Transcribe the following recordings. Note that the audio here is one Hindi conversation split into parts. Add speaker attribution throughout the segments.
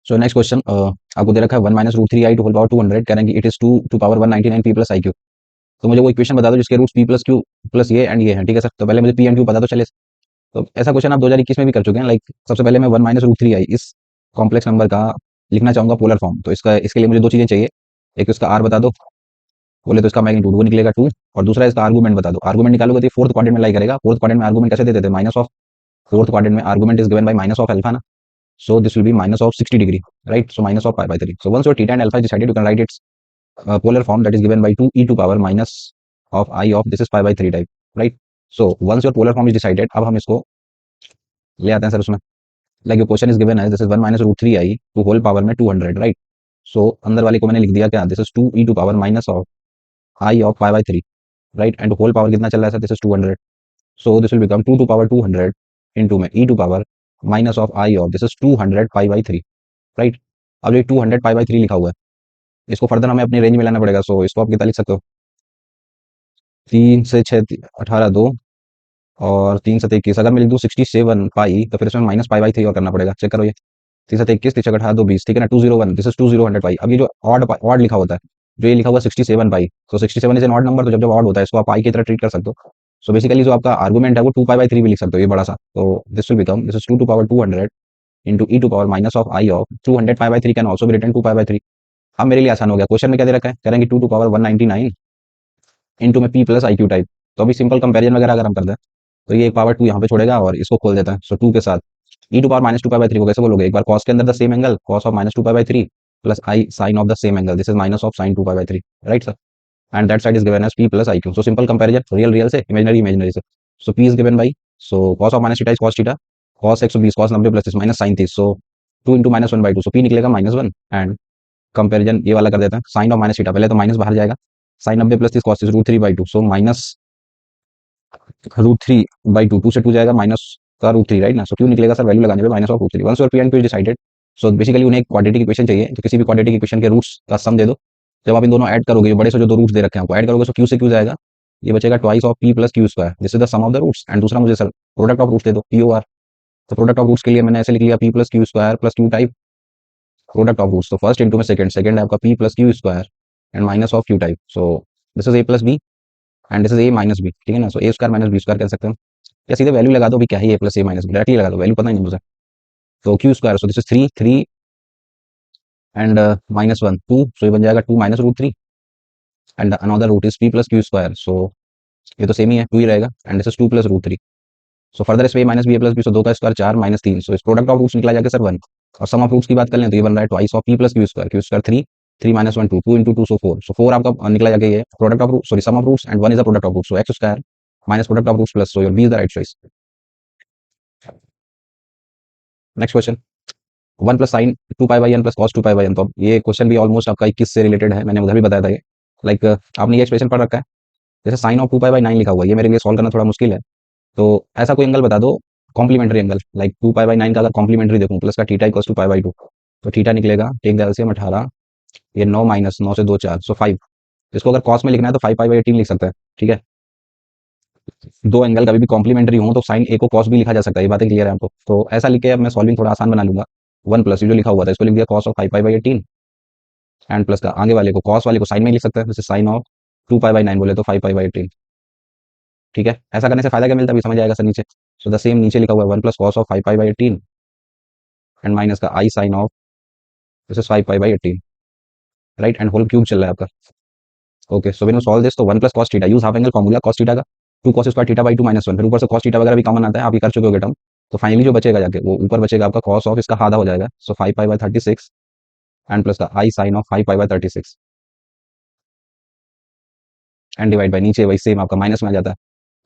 Speaker 1: सो नेक्स्ट क्वेश्चन आपको दे रखा है 1 - √3i टू होल पावर 200 कह रहे हैं कि it is 2 to power 199 P plus I Q. तो मुझे वो इक्वेशन बता दो जिसके roots P plus Q plus ये एंड ये हैं। ठीक है सर, तो पहले मुझे पी एंड क्यू पता तो चले। तो ऐसा क्वेश्चन आप 2021 में भी कर चुके हैं। लाइक सबसे पहले मैं 1 - √3i इस कॉम्प्लेक्स नंबर का लिखना चाहूंगा पोलर फॉर्म। तो इसके लिए मुझे दो चीजें चाहिए। एक तो इसका आर बता दो, बोले तो इसका मैग्नीट्यूड वो निकलेगा 2, और दूसरा इसका आर्गूमेंट बता दो। आर्गूमेंट निकालोगे तो फोर्थ क्वाड्रेंट में लाई करेगा। फोर्थ क्वाड्रेंट में आर्गूमेंट कैसे दे देते हैं? माइनस ऑफ फोर्थ क्वाड्रेंट में argument is given by minus of alpha ना। So this will be minus of 60 degree, right? So minus of pi by 3. So once your theta and alpha is decided, you can write its polar form, that is given by 2 e to power minus of I of this is pi by 3 type, right? So once your polar form is decided, अब हम इसको ले आते हैं सर उसमें। Like your question is given as this is 1 - √3i to whole power में 200, right? So अंदर वाले को मैंने लिख दिया क्या? This is 2 e to power minus of I of pi by 3, right? And whole power कितना चल रहा है sir? This is 200. So this will become 2 to power 200 into में e to power minus of I of this is 200 pi by 3, right. अब ये 200 पाई बाई 3 लिखा हुआ है, इसको फर्दर हमें अपनी रेंज में लाना पड़ेगा। सो इसको आप कितना लिख सकते हो? 3 से 6 18 2 और 3 से 21। अगर मैं लिख दूँ 67 पाई तो फिर इसमें माइनस पाई बाई 3 और करना पड़ेगा। चेक करो ये 3 से 21 3 से 18 2 20, ठीक है ना। 201 दिस इज 20 पाई। अब ये जो ऑड लिखा होता है, जो ये लिखा हुआ 67 पाई, तो 67 इज एन ऑड नंबर। तो जब जब ऑड होता है इसको आप पाई की तरह ट्रीट कर सकते हो। सो बेसिकली जो आपका आर्गूमेंट है वो 2 पाई बाई 3 भी लिख सकते हो, ये बड़ा सा। तो this will become this is 2 to power 200 into E to power minus of I of 200 pi by 3 can also be written 2 pi by 3। अब मेरे लिए आसान हो गया। क्वेश्चन में क्या दे रखा है? करेंगे 2 टू पावर 199 इंटू में P plus I Q type. तो अभी सिंपल कंपेरिजन वगैरह अगर हम करते हैं तो ये एक पावर 2 यहाँ पे छोड़ेगा और इसको खोल देता है। सो 2 के साथ e to power minus 2 pi by 3 को कैसे बोलोगे? एक बार कॉस के अंदर the same angle cos of minus 2 pi by 3 plus i sine of the same angle this is minus of sine 2 pi by 3, right sir. And that side is given as p plus I q. So simple comparison real real से इमेजनरी इमेजनरी से। So p is given by so cos of minus theta is cos theta cos 120 cos 90 plus this minus sine 30। So 2 into minus 1/2। So P निकलेगा -1 एंड कंपेरिजन ये वाला कर देता है साइन ऑफ माइनस थीटा। पहले तो माइनस बाहर जाएगा, sine 90 plus 30 cos √3/2। So minus √3/2, 2 से 2 जाएगा माइनस का √3, राइट ना। सो क्यों निकलेगा सर? वैल्यू लगाने पे minus of √3। Once your P and Q decided, so basically उन्हें एक क्वाड्रेटिक इक्वेशन चाहिए। तो किसी भी क्वाड्रेटिक इक्वेशन के रूट्स का सम दे दो। जब आप इन दोनों ऐड करोगे, बड़े से जो दो रूट्स दे रखे हैं आपको ऐड करोगे, तो क्यू से क्यू जाएगा, ये बचेगा twice of P plus Q square this is the sum of the roots. And दूसरा मुझे सर प्रोडक्ट ऑफ रूट्स दे दो, पी ओ आर। तो प्रोडक्ट ऑफ रूट्स के लिए मैंने ऐसे लिख लिया P plus Q square plus Q type product of roots. तो फर्स्ट इंटू में सेकंड है आपका P plus Q square and minus of Q type. So this is A plus b and this is A minus B, ठीक है ना। So A square minus B square कह सकते हैं, या सीधे वैल्यू लगा दो भी क्या है a plus a minus b, directly लगा दो, वैल्यू पता नहीं मुझे। तो q square so this is 3 and -1 2, so ये बन जाएगा 2 -√3 and another root is p plus Q square. So ये तो सेम ही है, 2 ही रहेगा and this is 2 plus √3। So further इसमें minus b a plus b, so 2 का स्क्वायर 4 -3। सो इस प्रोडक्ट ऑफ रूट्स निकला जाकर सर 1। और सम ऑफ रूट्स की बात कर लें तो ये बन रहा है twice of P plus Q square 3 3 -1 2 2 into 2 so 4। So 4 आपका निकला जाके ये product of root sorry sum of roots and 1 is the product of roots. So x square minus product of roots plus, so your B is the right choice. Next question 1 plus sine 2 pi by N plus cos 2 pi by N. तो अब ये क्वेश्चन भी ऑलमोस्ट आपका 21 से रिलेटेड है, मैंने उधर भी बताया था ये। लाइक आपने ये एक्सप्रेशन पढ़ रखा है, जैसे साइन ऑफ 2 पाई बाई 9 लिखा हुआ है, ये मेरे लिए सॉल्व करना थोड़ा मुश्किल है। तो ऐसा कोई एंगल बता दो complementary angle. Like 2 pi by 9 का अगर कॉम्प्लीमेंट्री देखूं प्लस का theta equals to pi by 2, तो थीटा निकलेगा टेक द एलसीएम 18, ये 9 माइनस 9 से 2 4 सो 5। इसको अगर कॉस में लिखना है तो 5 पाई बाई 18 लिख सकते हैं, ठीक है। दो एंगल कभी भी कॉम्प्लीमेंट्री हो तो साइन ए को कॉस भी लिखा जा सकता है, ये बातें क्लियर है आपको। तो ऐसा लिख के अब मैं सॉल्विंग थोड़ा आसान बना लूंगा। 1 प्लस ये जो लिखा हुआ था इसको लिख दिया cos of 5 pi by 18 and plus का आगे वाले को कॉस वाले को साइन में लिख सकते हैं, जैसे साइन ऑफ 2 पाई बाई 9 बोले तो 5 पाई बाई 18, ठीक है। ऐसा करने से फायदा क्या मिलता है अभी समझ आएगा सर नीचे। सो द सेम नीचे लिखा हुआ है 1 plus cos of 5 pi by 18 and minus का i sine of this is 5 pi by 18, right. And whole cube चल रहा है आपका। Okay so when you solve this तो 1 plus cos theta use half angle formula cos theta का 2 कॉस स्क्वायर थीटा बाई 2 -1, फिर ऊपर से कॉस थीटा वगैरह भी कॉमन आता है, आप ये कर चुके होगे टर्म। तो फाइनली जो बचेगा जाके वो ऊपर बचेगा आपका कॉस ऑफ इसका आधा हो जाएगा, so 5 pi by 36 and plus का i sine of 5 pi by 36 and divide by नीचे वही सेम आपका माइनस में आ जाता है,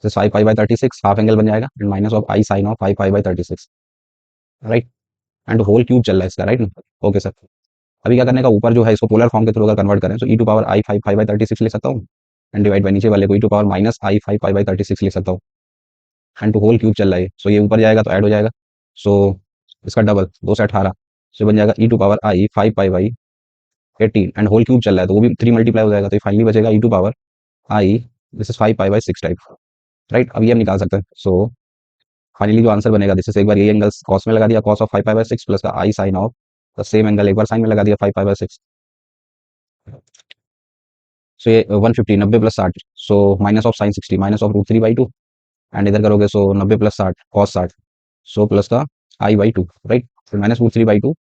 Speaker 1: तो 5 पाई बाई 36 हाफ एंगल बन जाएगा and minus of I sine of 5 pi by 36, right. And whole cube चल रहा है इसका, राइट ना। ओके सर, अभी क्या करने का, ऊपर जो है इसको पोलर फॉर्म के थ्रू अगर कन्वर्ट करें तो e to power i 5 pi by 36 लिख सकता हूँ एंड डिवाइड बाई नीचे वाले को e to power minus i 5 pi by 36 लिख सकता हूँ एंड टू होल क्यूब चल रहा है। सो ये ऊपर जाएगा तो ऐड हो जाएगा, सो इसका डबल 2 से 18, सो बन जाएगा e to power i 5 pi by 18 and whole cube चल रहा है तो वो भी 3 मल्टीप्लाई हो जाएगा, तो फाइनली बचेगा e to power i this is 5 pi by 6 type, right. अब ये हम निकाल सकते हैं। सो फाइनली जो आंसर बनेगा दिस इज एक बार ये एंगल कॉस में लगा दिया, cos of 5 pi by 6 plus का आई साइन ऑफ तो सेम एंगल एक बार साइन में लगा दिया 5/6। सो ये 150 90 plus 60, so minus of sine 60 minus of √3/2, and इधर करोगे so 90 plus 60 cos 60, so plus का I/2, राइट। तो माइनस √3/2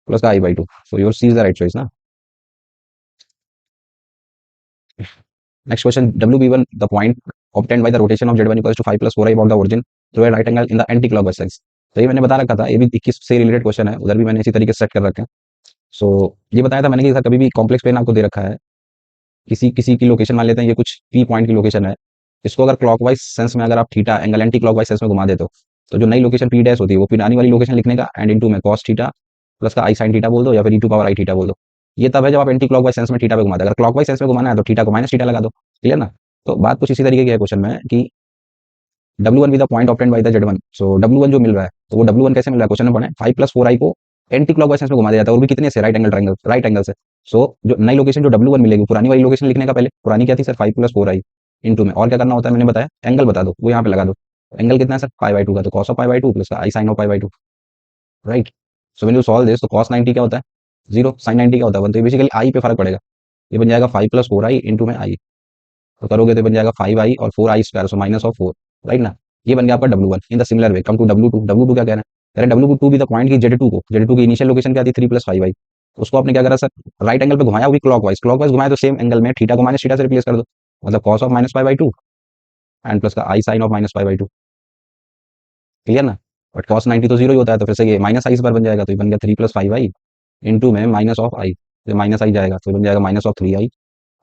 Speaker 1: प्लस का I/2, so your C is the right choice ना। Next question, WB1 the point obtained by the rotation of Z1 equals to 5 plus 4i about the origin through a right angle in the anti-clockwise sense। तो ये मैंने बता रखा था, ये भी 21 से रिलेटेड क्वेश्चन है, उधर भी मैंने इसी तरीके से सेट कर रखे हैं। सो ये बताया था मैंने कि कभी भी कॉम्प्लेक्स प्लेन आपको दे रखा है, किसी किसी की लोकेशन मान लेते हैं, ये कुछ पी पॉइंट की लोकेशन है, इसको अगर क्लॉकवाइज सेंस में अगर आप theta angle anti clockwise sense में घुमा देते हो, तो जो नई लोकेशन पी डैश होती है वो पुरानी वाली लोकेशन लिखने का एंड इनटू में कॉस थीटा प्लस का आई साइन थीटा बोल दो या फिर e⁻i थीटा बोल दो। ये तब है जब आप एंटी क्लॉकवाइज सेंस में थीटा पे घुमाते हो। अगर क्लॉकवाइज सेंस में घुमाना है तो थीटा को माइनस थीटा लगा दो। क्लियर ना। तो बात कुछ इसी तरीके की है क्वेश्चन में कि W1 with the point obtained by the Z1, so W1 जो मिल रहा है, तो वो W1 कैसे मिल रहा है, क्वेश्चन में पढ़े 5 प्लस 4i को एंटी क्लॉकवाइज सेंस में घुमा दिया जाता है, और भी कितने से राइट एंगल से। सो जो नई लोकेशन जो W1 मिलेगी, पुरानी वाली लोकेशन लिखने का पहले, पुरानी क्या थी सर 5 प्लस 4i इनटू में, और क्या करना होता है मैंने बताया, एंगल बता दो, वो यहाँ पे लगा दो। एंगल कितना है सर π/2 का, तो cos ऑफ π/2 प्लस का i sine of π/2, right. So when you solve this, तो cos 90 क्या होता है 0, sin 90 क्या होता है 1, तो बेसिकली आई पे फर्क पड़ेगा। ये बन जाएगा 5 प्लस 4i इंटू में आई, तो करोगे तो बन जाएगा 5i और 4i square, so minus of 4, right ना। ये बन गया आपका W1। In the similar way come to W2। W2 क्या कह रहे हैं, कह रहे हैं W2 भी द पॉइंट की Z2 की इनिशियल लोकेशन क्या थी 3 प्लस 5i, उसको आपने क्या करा सर राइट एंगल पे घुमाया, वो भी क्लॉकवाइज क्लॉकवाइज घुमाया, तो सेम एंगल में थीटा को माइनस थीटा से रिप्लेस कर दो, मतलब cos of minus π/2 and plus का i sine of minus π/2। Clear ना। बट cos 90 तो जीरो ही होता है, तो फिर से ये माइनस आई इस बार बन जाएगा, तो ये बन गया 3 प्लस 5i इंटू में माइनस ऑफ आई, तो माइनस आई जाएगा, तो ये बन जाएगा minus of 3i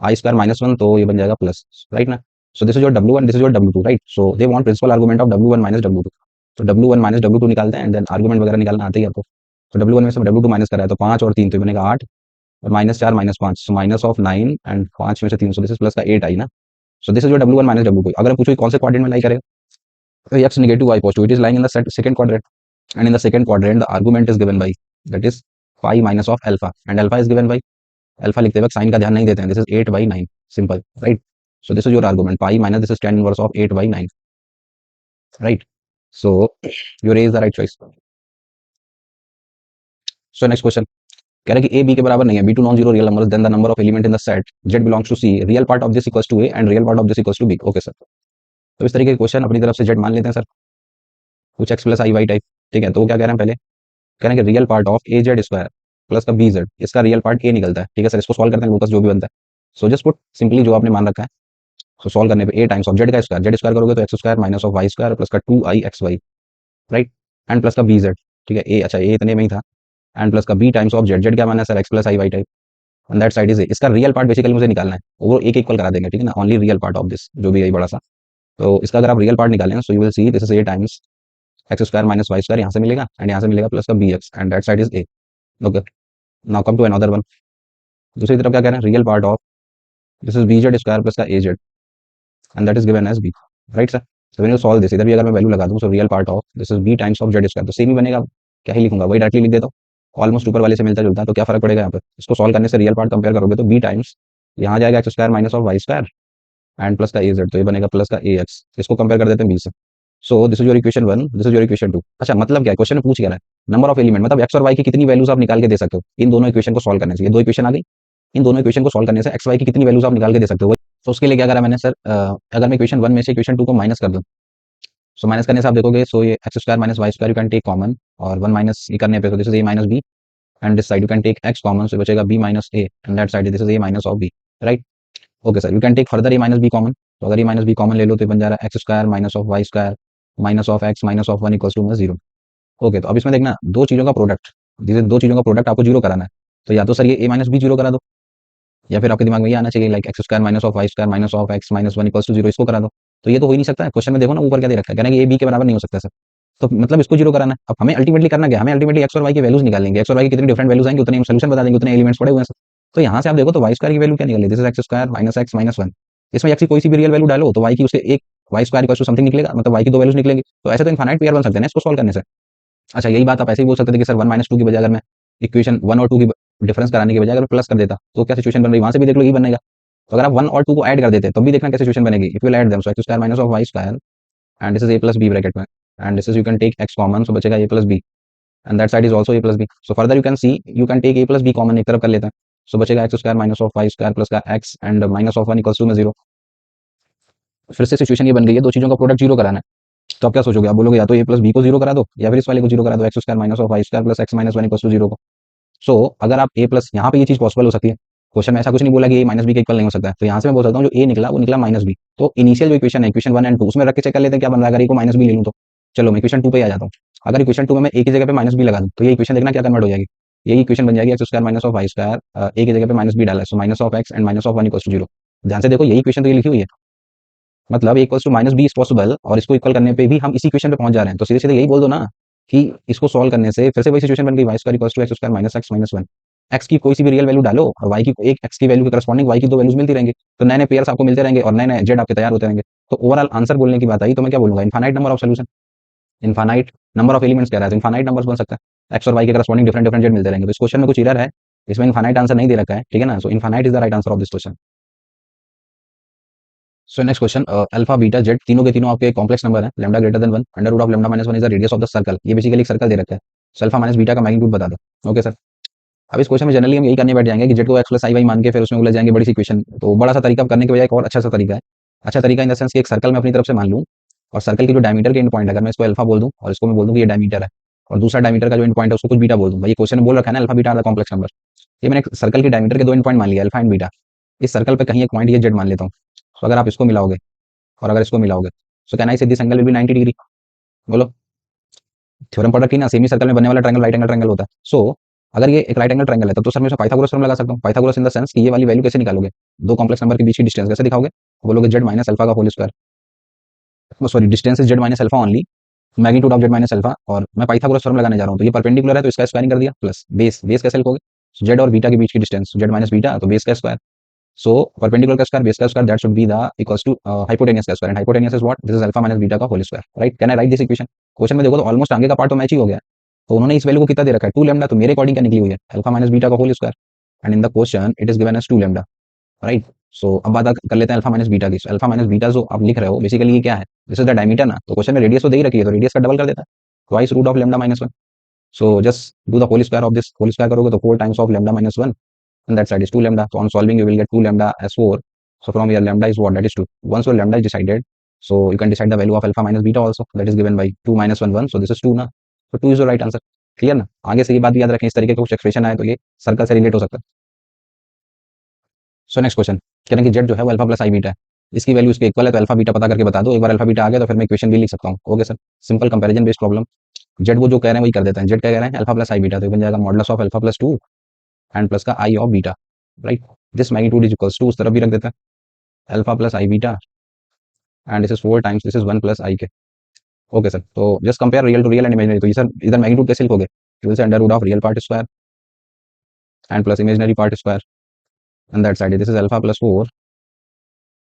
Speaker 1: I square -1, तो ये बन जाएगा प्लस, राइट ना। So this is your W1, this is your W2, right. So they want principal argument of W1 minus W2, तो W1 माइनस W2 निकालते हैं एंड देन आर्गुमेंट वगैरह निकालना आते ही आपको। तो W1 में से W2 माइनस करा है, तो 5 और 3 तो ये बनेगा 8, और -4 -5, सो माइनस ऑफ 9 एंड 5 में से 3, सो दिस इज प्लस का 8 आई ना। So this is your W1 minus W2। अगर हम पूछो कौन से क्वाड्रेंट में लाई करेगा, तो x negative y positive, it is lying in the second quadrant, and in the second quadrant the argument is given by, that is phi minus of alpha, and alpha is given by, alpha लिखते वक्त साइन का ध्यान नहीं देते हैं, this is 8/9, simple, right। so this is your argument pi minus this is tan inverse of 8/9, right। so your A is the right choice। so next question, कह रहे हैं कि a b के बराबर नहीं है, b2 non zero real number, then the number of element in the set z belongs to c, real part of this equals to a and real part of this equals to b। Okay sir, तो इस तरीके के क्वेश्चन अपनी तरफ से z मान लेते हैं सर, कुछ x प्लस आई वाई टाइप, ठीक है। तो वो क्या कह रहे हैं पहले, कह रहे हैं कि real part of A Z square plus का बी जेड, इसका रियल पार्ट ए निकलता है, ठीक है सर। इसको सॉल्व करते हैं लोकस जो भी बनता है, सो जस्ट पुट सिंपली जो आपने मान रखा है, सो सॉल्व करने पे ए टाइम्स ऑफ जेड का स्क्वायर, जेड स्क्वायर करोगे तो x square minus of y square plus का 2i(xy), राइट, एंड प्लस का बी जेड, ठीक है। ए अच्छा ए इतने में ही था, एंड प्लस का b times of z, z क्या माना है sir x plus I Y type, on that side is a. इसका रियल पार्ट बेसिकली मुझे निकालना है, वो एक इक्वल करा देंगे, ठीक है ना, only real part of this जो भी है बड़ा सा। तो इसका अगर आप रियल पार्ट निकालें, so you will see this is A times X square minus Y square, यहाँ से मिलेगा एंड यहाँ से मिलेगा प्लस का B X, and that side is A. Okay, now come to another one, दूसरी तरफ क्या कह रहे हैं, real part of this is B Z square plus का ए Z, and that is given as B, right sir. So when you solve this, इधर भी अगर मैं वैल्यू लगा दूं, so real part of this is b times of z square, तो सेम ही बनेगा, क्या ही लिखूंगा वही डायरेक्टली लिख देता हूँ, ऑलमोस्ट ऊपर वाले से मिलता जुलता है, तो क्या फर्क पड़ेगा यहाँ पे, इसको सॉल्व करने से रियल पार्ट कंपेयर करोगे तो बी टाइम्स यहाँ जाएगा x square minus of y square and plus का ए जेड, तो ये बनेगा प्लस का ए एक्स, इसको कंपेयर कर देते हैं बी से। सो this is your equation 1, this is your equation 2। अच्छा मतलब क्या है, क्वेश्चन में पूछ क्या रहा है, नंबर ऑफ एलिमेंट, मतलब एक्स और वाई की कितनी वैल्यूज आप निकाल के दे सकते हो इन दोनों इक्वेशन को सॉल्व करने से। ये दो इक्वेशन आ गई, इन दोनों इक्वेशन को सॉल्व करने से एक्स वाई की कितनी वैल्यूज आप निकाल के दे सकते हो। तो उसके लिए क्या करा मैंने सर, अगर मैं इक्वेशन 1 में से इक्वेशन 2 को माइनस कर दूं, सो माइनस करने से आप देखोगे, सो ये x square minus Y square you can take common, और 1 माइनस ये करने पे तो this is A minus b, and this side you can take x common, so बचेगा b minus a, and that side this is A minus of b, right. Okay sir, you can take further a minus b common, तो अगर ए माइनस बी कॉमन ले लो तो ये बन जा रहा है x square minus of y square minus of x minus of 1 equals to 0। Okay, तो अब इसमें देखना दो चीजों का प्रोडक्ट, जैसे दो चीजों का प्रोडक्ट आपको जीरो कराना है, तो या तो सर ये ए माइनस बी जीरो करा दो, या फिर आपके दिमाग में ये आना चाहिए like x square minus of y square minus of x minus 1 equals to 0, इसको करा दो। तो ये तो हो ही नहीं सकता है, क्वेश्चन में देखो ना ऊपर क्या दे रखा है, कहना है कि ए बी के बराबर नहीं हो सकता सर, तो मतलब इसको जीरो कराना है। अब हमें अल्टीमेटली करना क्या, हमें अल्टीमेटली एक्स और वाई की वैल्यूज निकालेंगे, एक्स और वाई की कितनी डिफरेंट वैल्यूज आएंगे उतने हम सोल्यूशन बता देंगे, उतने एलिमेंट्स पड़े हुए हैं सर। तो यहाँ से आप देखो तो वाई स्क्वायर की वैल्यू क्या निकल, this is x square minus x minus 1, इसमें एक्स की कोई सी भी रियल वैल्यू डालो तो वाई की उसके एक y square equals to something निकलेगा, मतलब वाई की दो वैल्यूज निकलेंगी, तो ऐसे तो इनफाइनाइट पेयर बन सकते हैं ना इसको सॉल्व करने से। अच्छा यही बात आप ऐसे ही बोल सकते थे कि सर 1 - 2 की बजाय अगर मैं इक्वेशन 1 और 2 की डिफरेंस कराने की बजाय अगर प्लस कर देता तो क्या सिचुएशन बन रही, वहां से भी देख लो यही बनेगा। तो अगर आप 1 और 2 को ऐड कर देते तो भी देखना क्या सिचुएशन बनेगी, if you add them, so x square minus of y square and this is A plus b bracket में, and this is you can take x common, so बचेगा a plus b, and that side is also a plus b. So further you can see, you can take a plus b common, एक तरफ कर लेते हैं। सो बचेगा x square minus of y square plus का x and minus of one equals to में जीरो। फिर से सिचुएशन ये बन गई है, दो चीजों का प्रोडक्ट जीरो कराना है। तो आप क्या सोचोगे, आप बोलोगे या तो ए प्लस बी को जीरो करा दो या फिर इस वाले को जीरो करा दो, x square minus of y square plus x minus one equals to zero को। सो अगर आप ए प्लस, यहाँ पे ये चीज पॉसिबल हो सकती है, क्वेश्चन में ऐसा कुछ नहीं बोला कि ए माइनस बी के इक्वल नहीं हो सकता है, तो यहाँ से मैं बोल सकता हूँ जो ए निकला वो निकला माइनस बी। तो इनिशियल जो इक्वेशन है, इक्वेशन वन एंड टू, उसमें रख के चेक कर लेते हैं क्या बन रहा है। अगर ए को माइनस बी ले लूँ तो चलो मैं इक्वेशन टू पे आ जाता हूँ। अगर इक्वेशन टू में मैं ए की जगह पे माइनस बी लगा दूँ तो ये इक्वेशन देखना क्या कन्वर्ट हो जाएगी, ये इक्वेशन बन जाएगी x square minus of y square, a की जगह पे माइनस बी डाला है, so minus of x and minus of one equals to zero. ध्यान से देखो, यही इक्वेशन तो ये लिखी हुई है, मतलब equals to minus b is possible, और इसको इक्वल करने पे भी हम इसी इक्वेशन पे पहुंच जा रहे हैं। तो सीधे सीधे यही बोल दो ना कि इसको सॉल्व करने से फिर से वही सिचुएशन बन गई, y square equals to x square minus x minus one. X की कोई सी भी रियल वैल्यू डालो और वाई की एक एक्स की वैल्यू के करस्पॉन्डिंग वाई की दो वैल्यूज मिलती रहेंगी, तो नए नए पेयर्स आपको मिलते रहेंगे और नए नए जेड आपके तैयार होते रहेंगे। तो ओवरऑल आंसर बोलने की बात आई तो मैं क्या बोलूंगा, infinite number of solution, infinite number of elements कह रहा है तो इनफाइनाइट नंबर्स बन सकता है, एक्स और वाई के करस्पॉन्डिंग डिफरेंट डिफरेंट जेड मिलते रहेंगे। तो इस क्वेश्चन में कुछ एरर है, इसमें इनफाइनाइट आंसर नहीं दे रखा है, ठीक है ना। So infinite is the right answer of this question. So next question, alpha beta z तीनों के तीनों आपके कॉम्प्लेक्स नंबर है, lambda greater than one, under root of lambda minus one is the radius of the circle. ये बेसिकली एक सर्कल दे रखा है, सो अल्फा माइनस बीटा का मैग्नीट्यूड बता दो। ओके सर, अब इस क्वेश्चन में जनरली हम यही करने बैठ जाएंगे कि जेड को एक्स प्लस आई वाई मान के फिर उसमें उलझ जाएंगे बड़ी सी इक्वेशन। तो बड़ा सा तरीका करने के बजाय एक और अच्छा सा तरीका है, अच्छा तरीका इन द सेंस कि एक सर्कल में अपनी तरफ से मान लूँ और सर्कल की जो डायमीटर के एंड पॉइंट है, अगर मैं इसको अल्फा बोल दूं और इसको मैं बोल दूं कि ये डायमीटर है, और दूसरा डायमीटर का जो एंड पॉइंट है उसको कुछ बीटा बोल दूं, भाई ये क्वेश्चन में बोल रखा है ना alpha beta are the complex number. ये मैंने एक सर्कल की डायमीटर के दो एंड पॉइंट मान लिया, अल्फा एंड बीटा। इस सर्कल पे कहीं एक पॉइंट ये जेड मान लेता हूँ। तो अगर आप इसको मिलाओगे और अगर इसको मिलाओगे, सो कैन आई से this angle will be 90 degree. बोलो, थ्योरम पढ़ रखी ना, सेमी सर्कल में बनने वाला ट्रायंगल राइट एंगल ट्रायंगल होता है। सो अगर ये एक राइट एंगल ट्रायंगल है तब तो सर मैं इसमें पाइथागोरस थ्योरम लगा सकता हूँ। पाइथागोरस इन द सेंस कि ये वाली वैल्यू कैसे निकालोगे, दो कॉम्प्लेक्स नंबर के बीच की डिस्टेंस कैसे दिखाओगे, बोलोगे जेड माइनस अल्फा का whole square, sorry distance is z minus alpha only, magnitude of Z minus alpha, और मैं पाइथागोरस थ्योरम लगाने जा रहा हूँ। तो ये परपेंडिकुलर है तो इसका स्क्वायरिंग कर दिया, प्लस बेस, बेस कैसे लिखोगे, जेड और बीटा के बीच की डिस्टेंस जेड माइनस बीटा, तो बेस का स्क्वायर। सो परपेंडिकुलर का स्क्वायर बेस का square, that should be the equals to hypotenuse का square, and hypotenuse is what, this is alpha minus beta का whole square, right. Can I write this equation. Question में देखो तो ऑलमोस्ट आगे का पार्ट तो मैच ही हो गया। तो उन्होंने इस वैल्यू को कितना दे रखा है, टू लेमडा, तो मेरे अकॉर्डिंग क्या निकली हुई है, अल्फा माइनस बीटा का whole square, and in the question it is given as two lambda, right. So अब बात कर लेते हैं अल्फा माइनस बीटा की। अल्फा माइनस बीटा जो आप लिख रहे हो बेसिकली ये क्या है, दिस इज द डायमीटर ना, तो क्वेश्चन में रेडियस तो दे ही रखी है, तो रेडियस का डबल कर देता है, twice root of lambda minus one. So just do the whole square of this, whole square करोगे तो four times of lambda minus one, and that side is 2 lambda. So on solving, you will get 2 lambda as 4. So from here, lambda is what? That is 2. Once your lambda is decided, so you can decide the value of alpha minus beta also. That is given by 2 minus 1, 1. So this is 2 ना. So 2 is your right answer. Clear ना। आगे से ये बात भी याद रखें, इस तरीके का कुछ एक्सप्रेशन आए तो ये सर्कल से रिलेट हो सकता है। सो नेक्स्ट क्वेश्चन, कह रहे हैं कि जेड जो है वो अल्फा प्लस आई बीटा है, इसकी वैल्यू इसके इक्वल है, तो अल्फा बीटा पता करके बता दो। एक बार अल्फा बीटा आ गया तो फिर मैं इक्वेशन भी लिख सकता हूँ। Okay sir, simple comparison based problem. Z वो जो कह रहे हैं वही कर देते हैं। जेड क्या कह रहे हैं, अल्फा प्लस आई बीटा, तो बन जाएगा modulus of alpha plus two and plus का i of beta, right. This magnitude is equals to, उस तरफ भी रख देते हैं, alpha plus i beta and this is 4 times this is 1 plus i के। ओके सर, तो just compare real to real and imaginary. तो ये सर इधर मैग्नीट्यूड कैसे लिखोगे, you will say under root of real part square and plus imaginary part square, and that side this is alpha plus 4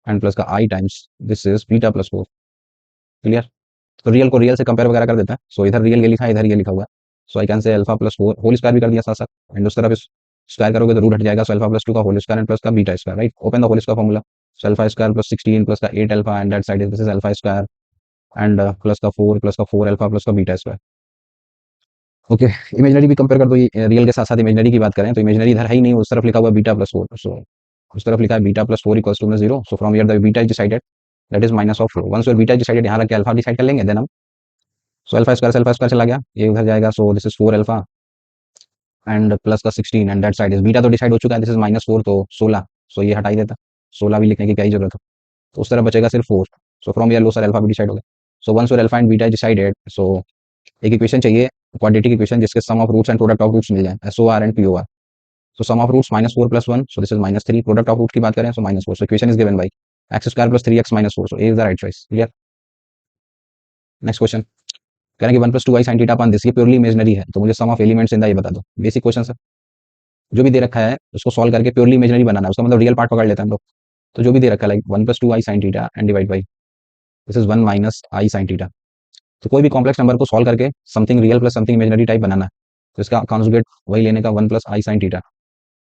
Speaker 1: and plus का i times this is beta plus 4। Clear. तो रियल को रियल से कंपेयर वगैरह कर देते हैं। सो इधर रियल ये लिखा है, इधर ये लिखा हुआ है। So I can say alpha plus 4 whole square भी कर दिया साथ साथ, एंड उस तरफ स्क्वायर करोगे तो रूट हट जाएगा। सो अल्फा प्लस 2 का होल स्क्वायर एंड प्लस का beta square, right. Open the whole square formula. So alpha square plus 16 plus का 8 alpha and that side this is alpha square and plus का 4 अल्फा प्लस का बीटा स्क्वायर। ओके, इमेजनरी भी कंपेयर कर दो, ये रियल के साथ साथ इमेजनरी की बात करें तो इमेजनरी इधर है ही नहीं, उस तरफ लिखा हुआ बीटा प्लस 4। सो उस तरफ लिखा है बीटा प्लस 4 इक्वल्स टू में 0। So from here the beta is decided, that is minus of 4। Once your beta is decided, यहाँ रख के अल्फा डिसाइड कर लेंगे, देन हम सो अल्फा स्क्वायर से अल्फा स्क्वायर चला गया, ये उधर जाएगा। So this is 4 alpha and plus का 16 and that side is beta तो डिसाइड हो चुका है, दिस इज माइनस 4 तो 16। सो ये हटाई देता, 16 भी लिखने की क्या ही जरूरत है, तो उस तरफ बचेगा सिर्फ 4। सो फ्रॉम हियर लो सर अल्फा भी डिसाइड हो गया। So once your alpha and beta is decided, so एक इक्वेशन चाहिए क्वाड्रेटिक इक्वेशन जिसके sum of roots and product of roots मिल जाए, S O R and P O R. So sum of roots minus 4 plus 1, so this is minus 3। Product of root की बात करें so minus 4। So equation is given by x square plus 3x minus 4। So a is the right choice. Clear. Next question, कह रहे हैं कि 1 plus 2 i sine theta upon this, ये प्योरली इमेजनरी है, तो मुझे सम ऑफ एलिमेंट्स इन द ये बता दो। बेसिक क्वेश्चन है, जो भी दे रखा है उसको सॉल्व करके प्योरली इमेजनरी बनाना है, उसका मतलब रियल पार्ट पकड़ लेते हैं हम लोग। तो जो भी दे रखा है like 1 plus 2 i sine theta and divide by this is 1 minus i sine theta. तो कोई भी कॉम्प्लेक्स नंबर को सॉल्व करके something real plus something imaginary type बनाना है, तो इसका कॉन्जुगेट वही लेने का 1 प्लस आई साइन थीटा,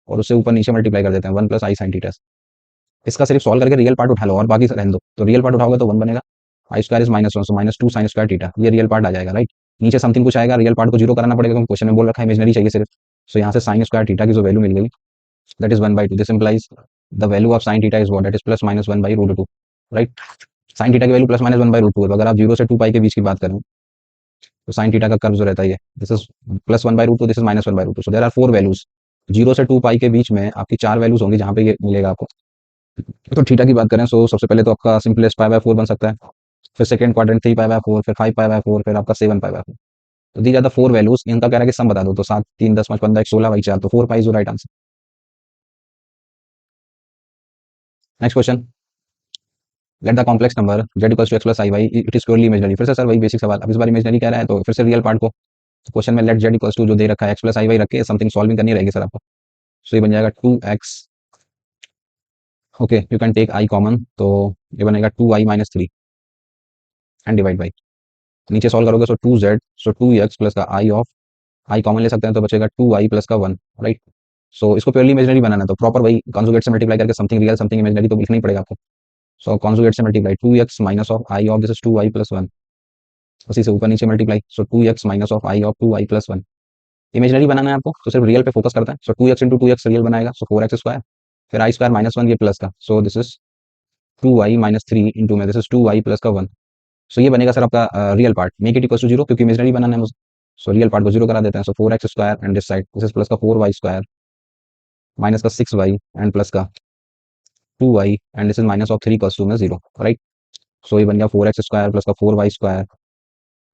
Speaker 1: और उससे ऊपर नीचे मल्टीप्लाई कर देते हैं 1 प्लस आई साइन थीटा। इसका सिर्फ सॉल्व करके रियल पार्ट उठा लो और बाकी रहने दो। तो रियल पार्ट उठाओगे तो 1 बनेगा, i square is minus 1, so minus 2 sine square theta, ये रियल पार्ट आ जाएगा, राइट। नीचे समथिंग कुछ आएगा, रियल पार्ट को जीरो कराना पड़ेगा क्योंकि क्वेश्चन में बोल रखा है इमेजनरी चाहिए सिर्फ। सो यहाँ से साइन स्क्वायर थीटा की जो वैल्यू मिल गई that is 1/2। This implies the value of sine theta is what, that is plus minus 1/√2, right. Sine theta की वैल्यू प्लस माइनस 1/√2 है। तो अगर आप 0 से 2 पाई के बीच की बात करें तो साइन थीटा का कर्व जो रहता है ये this is plus 1/√2, this is minus 1/√2। So there are 4 values. 0 से 2 पाई के बीच में आपकी 4 वैल्यूज होंगी जहाँ पे ये मिलेगा आपको। तो थीटा की बात करें सो सबसे पहले तो आपका सिंपलेस्ट π/4 बन सकता है, फिर सेकंड क्वाड्रेंट 3π/4, फिर 5π/4, फिर आपका 7π/4। तो दी ज्यादा 4 वैल्यूज, इनका कह रहा है कि सम बता दो। तो 7 3 10 5 15 16 बाई 4, तो 4 पाई जो right answer. Next question, let the complex number z equals to x plus I y it is purely imaginary. फिर से सर वही बेसिक सवाल, अब इस बार इमेजनरी कह रहा है तो फिर से रियल पार्ट को क्वेश्चन में लेट z इक्वल्स टू जो दे रखा है x प्लस आई वाई रख के समथिंग सॉल्विंग करनी रहेगी सर आपको। सो ये बन जाएगा 2x, okay you can take i common, तो ये बनेगा 2i-3 एंड डिवाइड बाई, नीचे सॉल्व करोगे so 2z, so 2x plus का i ऑफ i कॉमन ले सकते हैं तो बचेगा 2i प्लस का 1, राइट। सो इसको प्योरली इमेजनरी बनाना है तो प्रॉपर वही कॉन्जुगेट से मल्टीप्लाई करके समथिंग रियल समथिंग इमेजनरी तो लिखना ही पड़ेगा आपको। सो कॉन्जुगेट से multiply 2x minus of i of this is 2i plus 1, उसी से ऊपर नीचे multiply, so 2x minus of i of 2i plus 1। Imaginary बनाना है आपको तो सिर्फ रियल पे फोकस करता है। सो 2x इंटू 2x रियल बनाएगा, सो 4x स्क्वायर, फिर आई स्क्वायर माइनस 1 ये प्लस का, so this is 2i-3 into में दिस इज 2i प्लस का 1। सो ये बनेगा सर आपका real part, make it equal to zero क्योंकि इमेजनरी बनाना है मुझे। सो रियल पार्ट को जीरो करा देते हैं, so 4x square and this side this is plus का 4y स्क्वायर माइनस का 6y एंड प्लस का 2y and this is minus of 3 equal to में 0, राइट। सो ये बन गया 4x स्क्वायर प्लस का 4y square,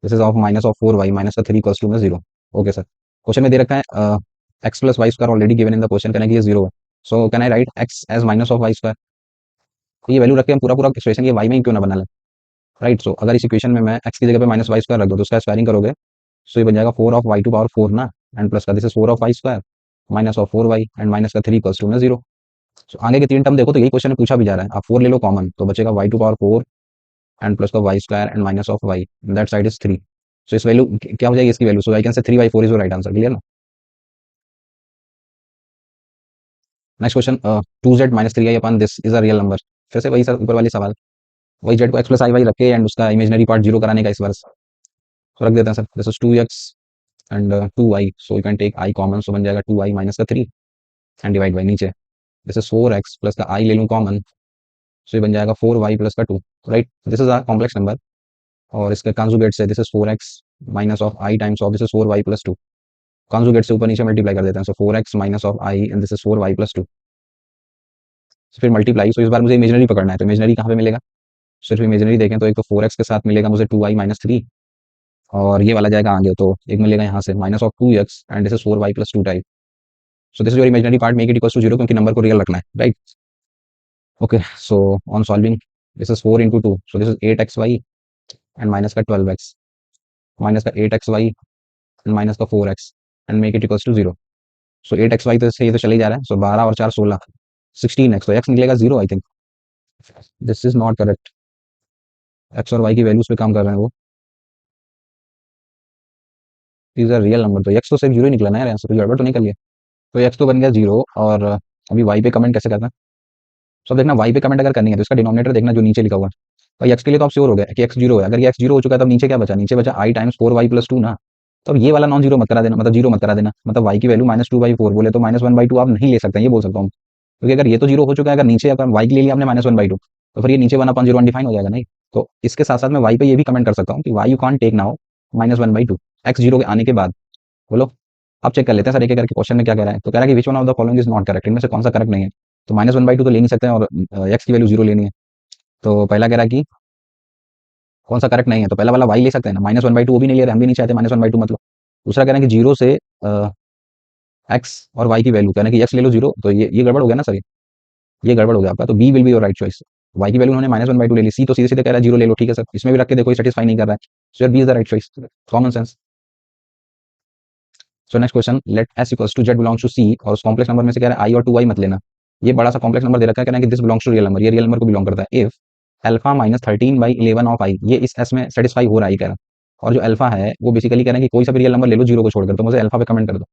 Speaker 1: this is of minus of 4y minus का 3 इक्वल टू में 0। ओके सर, क्वेश्चन में दे रखा है x plus Y square already given in the question, कहना कि ये 0 है। So can I write x as minus of y square, ये वैल्यू रख के हम पूरा पूरा एक्सप्रेशन ये y में ही क्यों ना बना लें, राइट। सो अगर इस इक्वेशन में मैं x की जगह पे माइनस वाई स्क्वायर रख दो तो उसका स्क्वायरिंग करोगे सो ये बन जाएगा 4 ऑफ y टू पावर 4 ना, एंड प्लस का this is 4 of y square minus of 4y and minus का 3 इक्वल्स टू में 0। सो आगे के 3 टर्म देखो तो यही क्वेश्चन में पूछा भी जा रहा है, आप 4 ले लो कॉमन तो बचेगा y to power 4 and plus का Y square and minus of y, that side is 3। सो इस वैल्यू क्या हो जाएगी इसकी value, so I can say 3/4 is the right answer, clear ना। Next question, 2z-3i upon this is a real number. फिर से वही सर ऊपर वाली सवाल, वही z को x प्लस आई वाई रखे एंड उसका इमेजनरी पार्ट जीरो कराने का इस बार। तो रख देते हैं sir, this is 2x and 2i, so you can take i common, so बन जाएगा 2i माइनस का 3 एंड डिवाइड बाई नीचे दिस इज 4x प्लस का i ले लूँ कॉमन, सो ये बन जाएगा 4y प्लस का 2, right. This is a complex number और इसके कॉन्जुगेट से this is 4x minus of i times of this is 4y plus 2, conjugate से ऊपर नीचे मल्टीप्लाई कर देते हैं, so 4x minus of i and this is 4y plus 2, फिर मल्टीप्लाई। सो इस बार मुझे इमेजनरी पकड़ना है तो इमेजनरी कहाँ पे मिलेगा, सिर्फ इमेजनरी देखें तो एक तो 4x के साथ मिलेगा मुझे 2i-3 और ये वाला जाएगा आगे तो एक मिलेगा यहाँ से minus of 2x and this is 4y+2 type. So this is your imaginary part, make it equal to 0 क्योंकि नंबर को रियल रखना है, right. Okay, so on solving this is 4 into 2, so this is 8xy and minus का 12x माइनस का 8xy एंड माइनस का 4x and make it equal to 0। So 8xy तो इससे ये तो चले जा रहा है, सो 12 और 4 16 16x, तो x निकलेगा 0 I think, this is not correct. x और y की वैल्यूज पे काम कर रहे हैं वो, इज अ रियल नंबर, तो x तो सिर्फ 0 ही निकला ना यार आंसर, तो गड़बड़ तो नहीं कर लिया। तो x तो बन गया 0 और अभी y पे कमेंट कैसे करना है, सब देखना y पे कमेंट अगर करनी है तो इसका डिनोमिनेटर देखना जो नीचे लिखा हुआ है। भाई x के लिए तो आप श्योर हो गए कि x 0 है, अगर ये x 0 हो चुका है तब नीचे क्या बचा, नीचे बचा i टाइम्स 4y+2 ना। तो अब ये वाला नॉन जीरो मत करा देना, मतलब जीरो मत करा देना, मतलब y की वैल्यू -2/4 बोले तो -1/2 आप नहीं ले सकते हैं, ये बोल सकता हूँ। क्योंकि अगर ये तो जीरो हो चुका है, अगर नीचे अगर y के लिए लिया आपने -1/2 तो फिर ये नीचे 1/0 अनडिफाइन हो जाएगा नहीं। तो इसके साथ साथ मैं y पे ये भी कमेंट कर सकता हूँ कि y you can't take now -1/2 x 0 के आने के बाद। बोलो, अब चेक कर लेते हैं सर एक एक करके क्वेश्चन में क्या कह रहा है। तो कह रहा है कि which one of the following is not correct, इनमें से कौन सा करेक्ट नहीं है। तो -1/2 तो ले नहीं सकते हैं और x की वैल्यू 0 लेनी है। तो पहला कह रहा है कि कौन सा करेक्ट नहीं है, तो पहला वाला y ले सकते हैं ना, -1/2 वो भी नहीं ले रहे, हम भी नहीं चाहते -1/2 मतलब। दूसरा कह रहे हैं कि 0 से x और y की वैल्यू, कहना कि x ले लो 0, तो ये गड़बड़ हो गया ना सर, ये गड़बड़ हो गया आपका। तो b will be your right choice, y की वैल्यू उन्होंने -1/2 ले ली, सी तो सीधे सीधे कह रहा है 0 ले लो, ठीक है सर, इसमें भी रख के देखो सेटिस्फाई नहीं कर रहा है, so B is the right choice, common sense. So next question, let s equals to z belongs to c और उस कॉम्प्लेक्स नंबर में से कह रहा है i और 2y मत लेना। ये बड़ा सा कॉम्प्लेक्स नंबर दे रखा है, कहना है कि this belongs to real number, ये रियल नंबर को बिलोंग करता है। इफ अल्फा -13/11 ऑफ i, ये इस s में सेटिस्फाई हो रहा है कह रहा है। और जो अल्फा है वो बेसिकली कह रहा है कि कोई सा भी रियल नंबर ले लो 0 को छोड़कर, तो मुझे अल्फा पे कमेंट कर दो।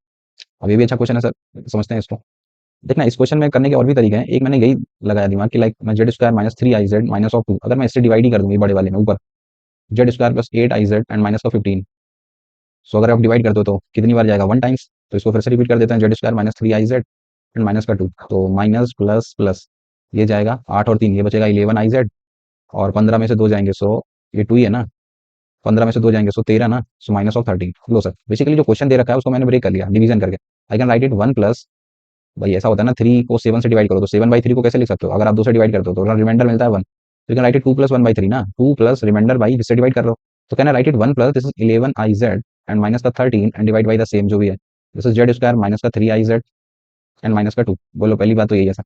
Speaker 1: अब ये भी अच्छा क्वेश्चन है सर, समझते हैं इसको। देखना इस क्वेश्चन में करने के और भी तरीके हैं, एक मैंने यही लगाया दिमाग कि लाइक मैं z² - 3iz माइनस ऑफ 2, अगर मैं इससे डिवाइड ही कर दूंगी बड़े वाले में ऊपर z² + 8iz एंड माइनस का 15, सो अगर आप डिवाइड करते हो तो कितनी बार जाएगा, वन टाइम्स। तो इसको फिर से रिपीट कर देते हैं, Z square minus three I Z and minus का टू, तो माइनस प्लस प्लस ये जाएगा 8 और 3, ये बचेगा 11 आई जेड, और 15 में से 2 जाएंगे, सो ये 2 ही है ना, 15 में से 2 जाएंगे, सो 13 ना, सो minus of 13। Low sir, basically जो क्वेश्चन दे रखा है उसको मैंने ब्रेक कर लिया डिवीजन करके। आई can write it one plus, भाई ऐसा होता है ना, 3 को 7 से डिवाइड करो तो 7/3 को कैसे लिख सकते हो, अगर आप 2 से डिवाइड करते हो तो रिमाइंडर मिलता है 1, तो you can write it 2 plus 1/3 ना, 2 प्लस रिमाइंडर बाई जिससे डिवाइड कर रहे हो, तो can I right it 1 plus this is 11 I Z and minus का 13 and divide by the same जो भी है, this is Z square minus का 3 आई जेड एंड माइनस का 2। बोलो, पहली बात तो यही है सर।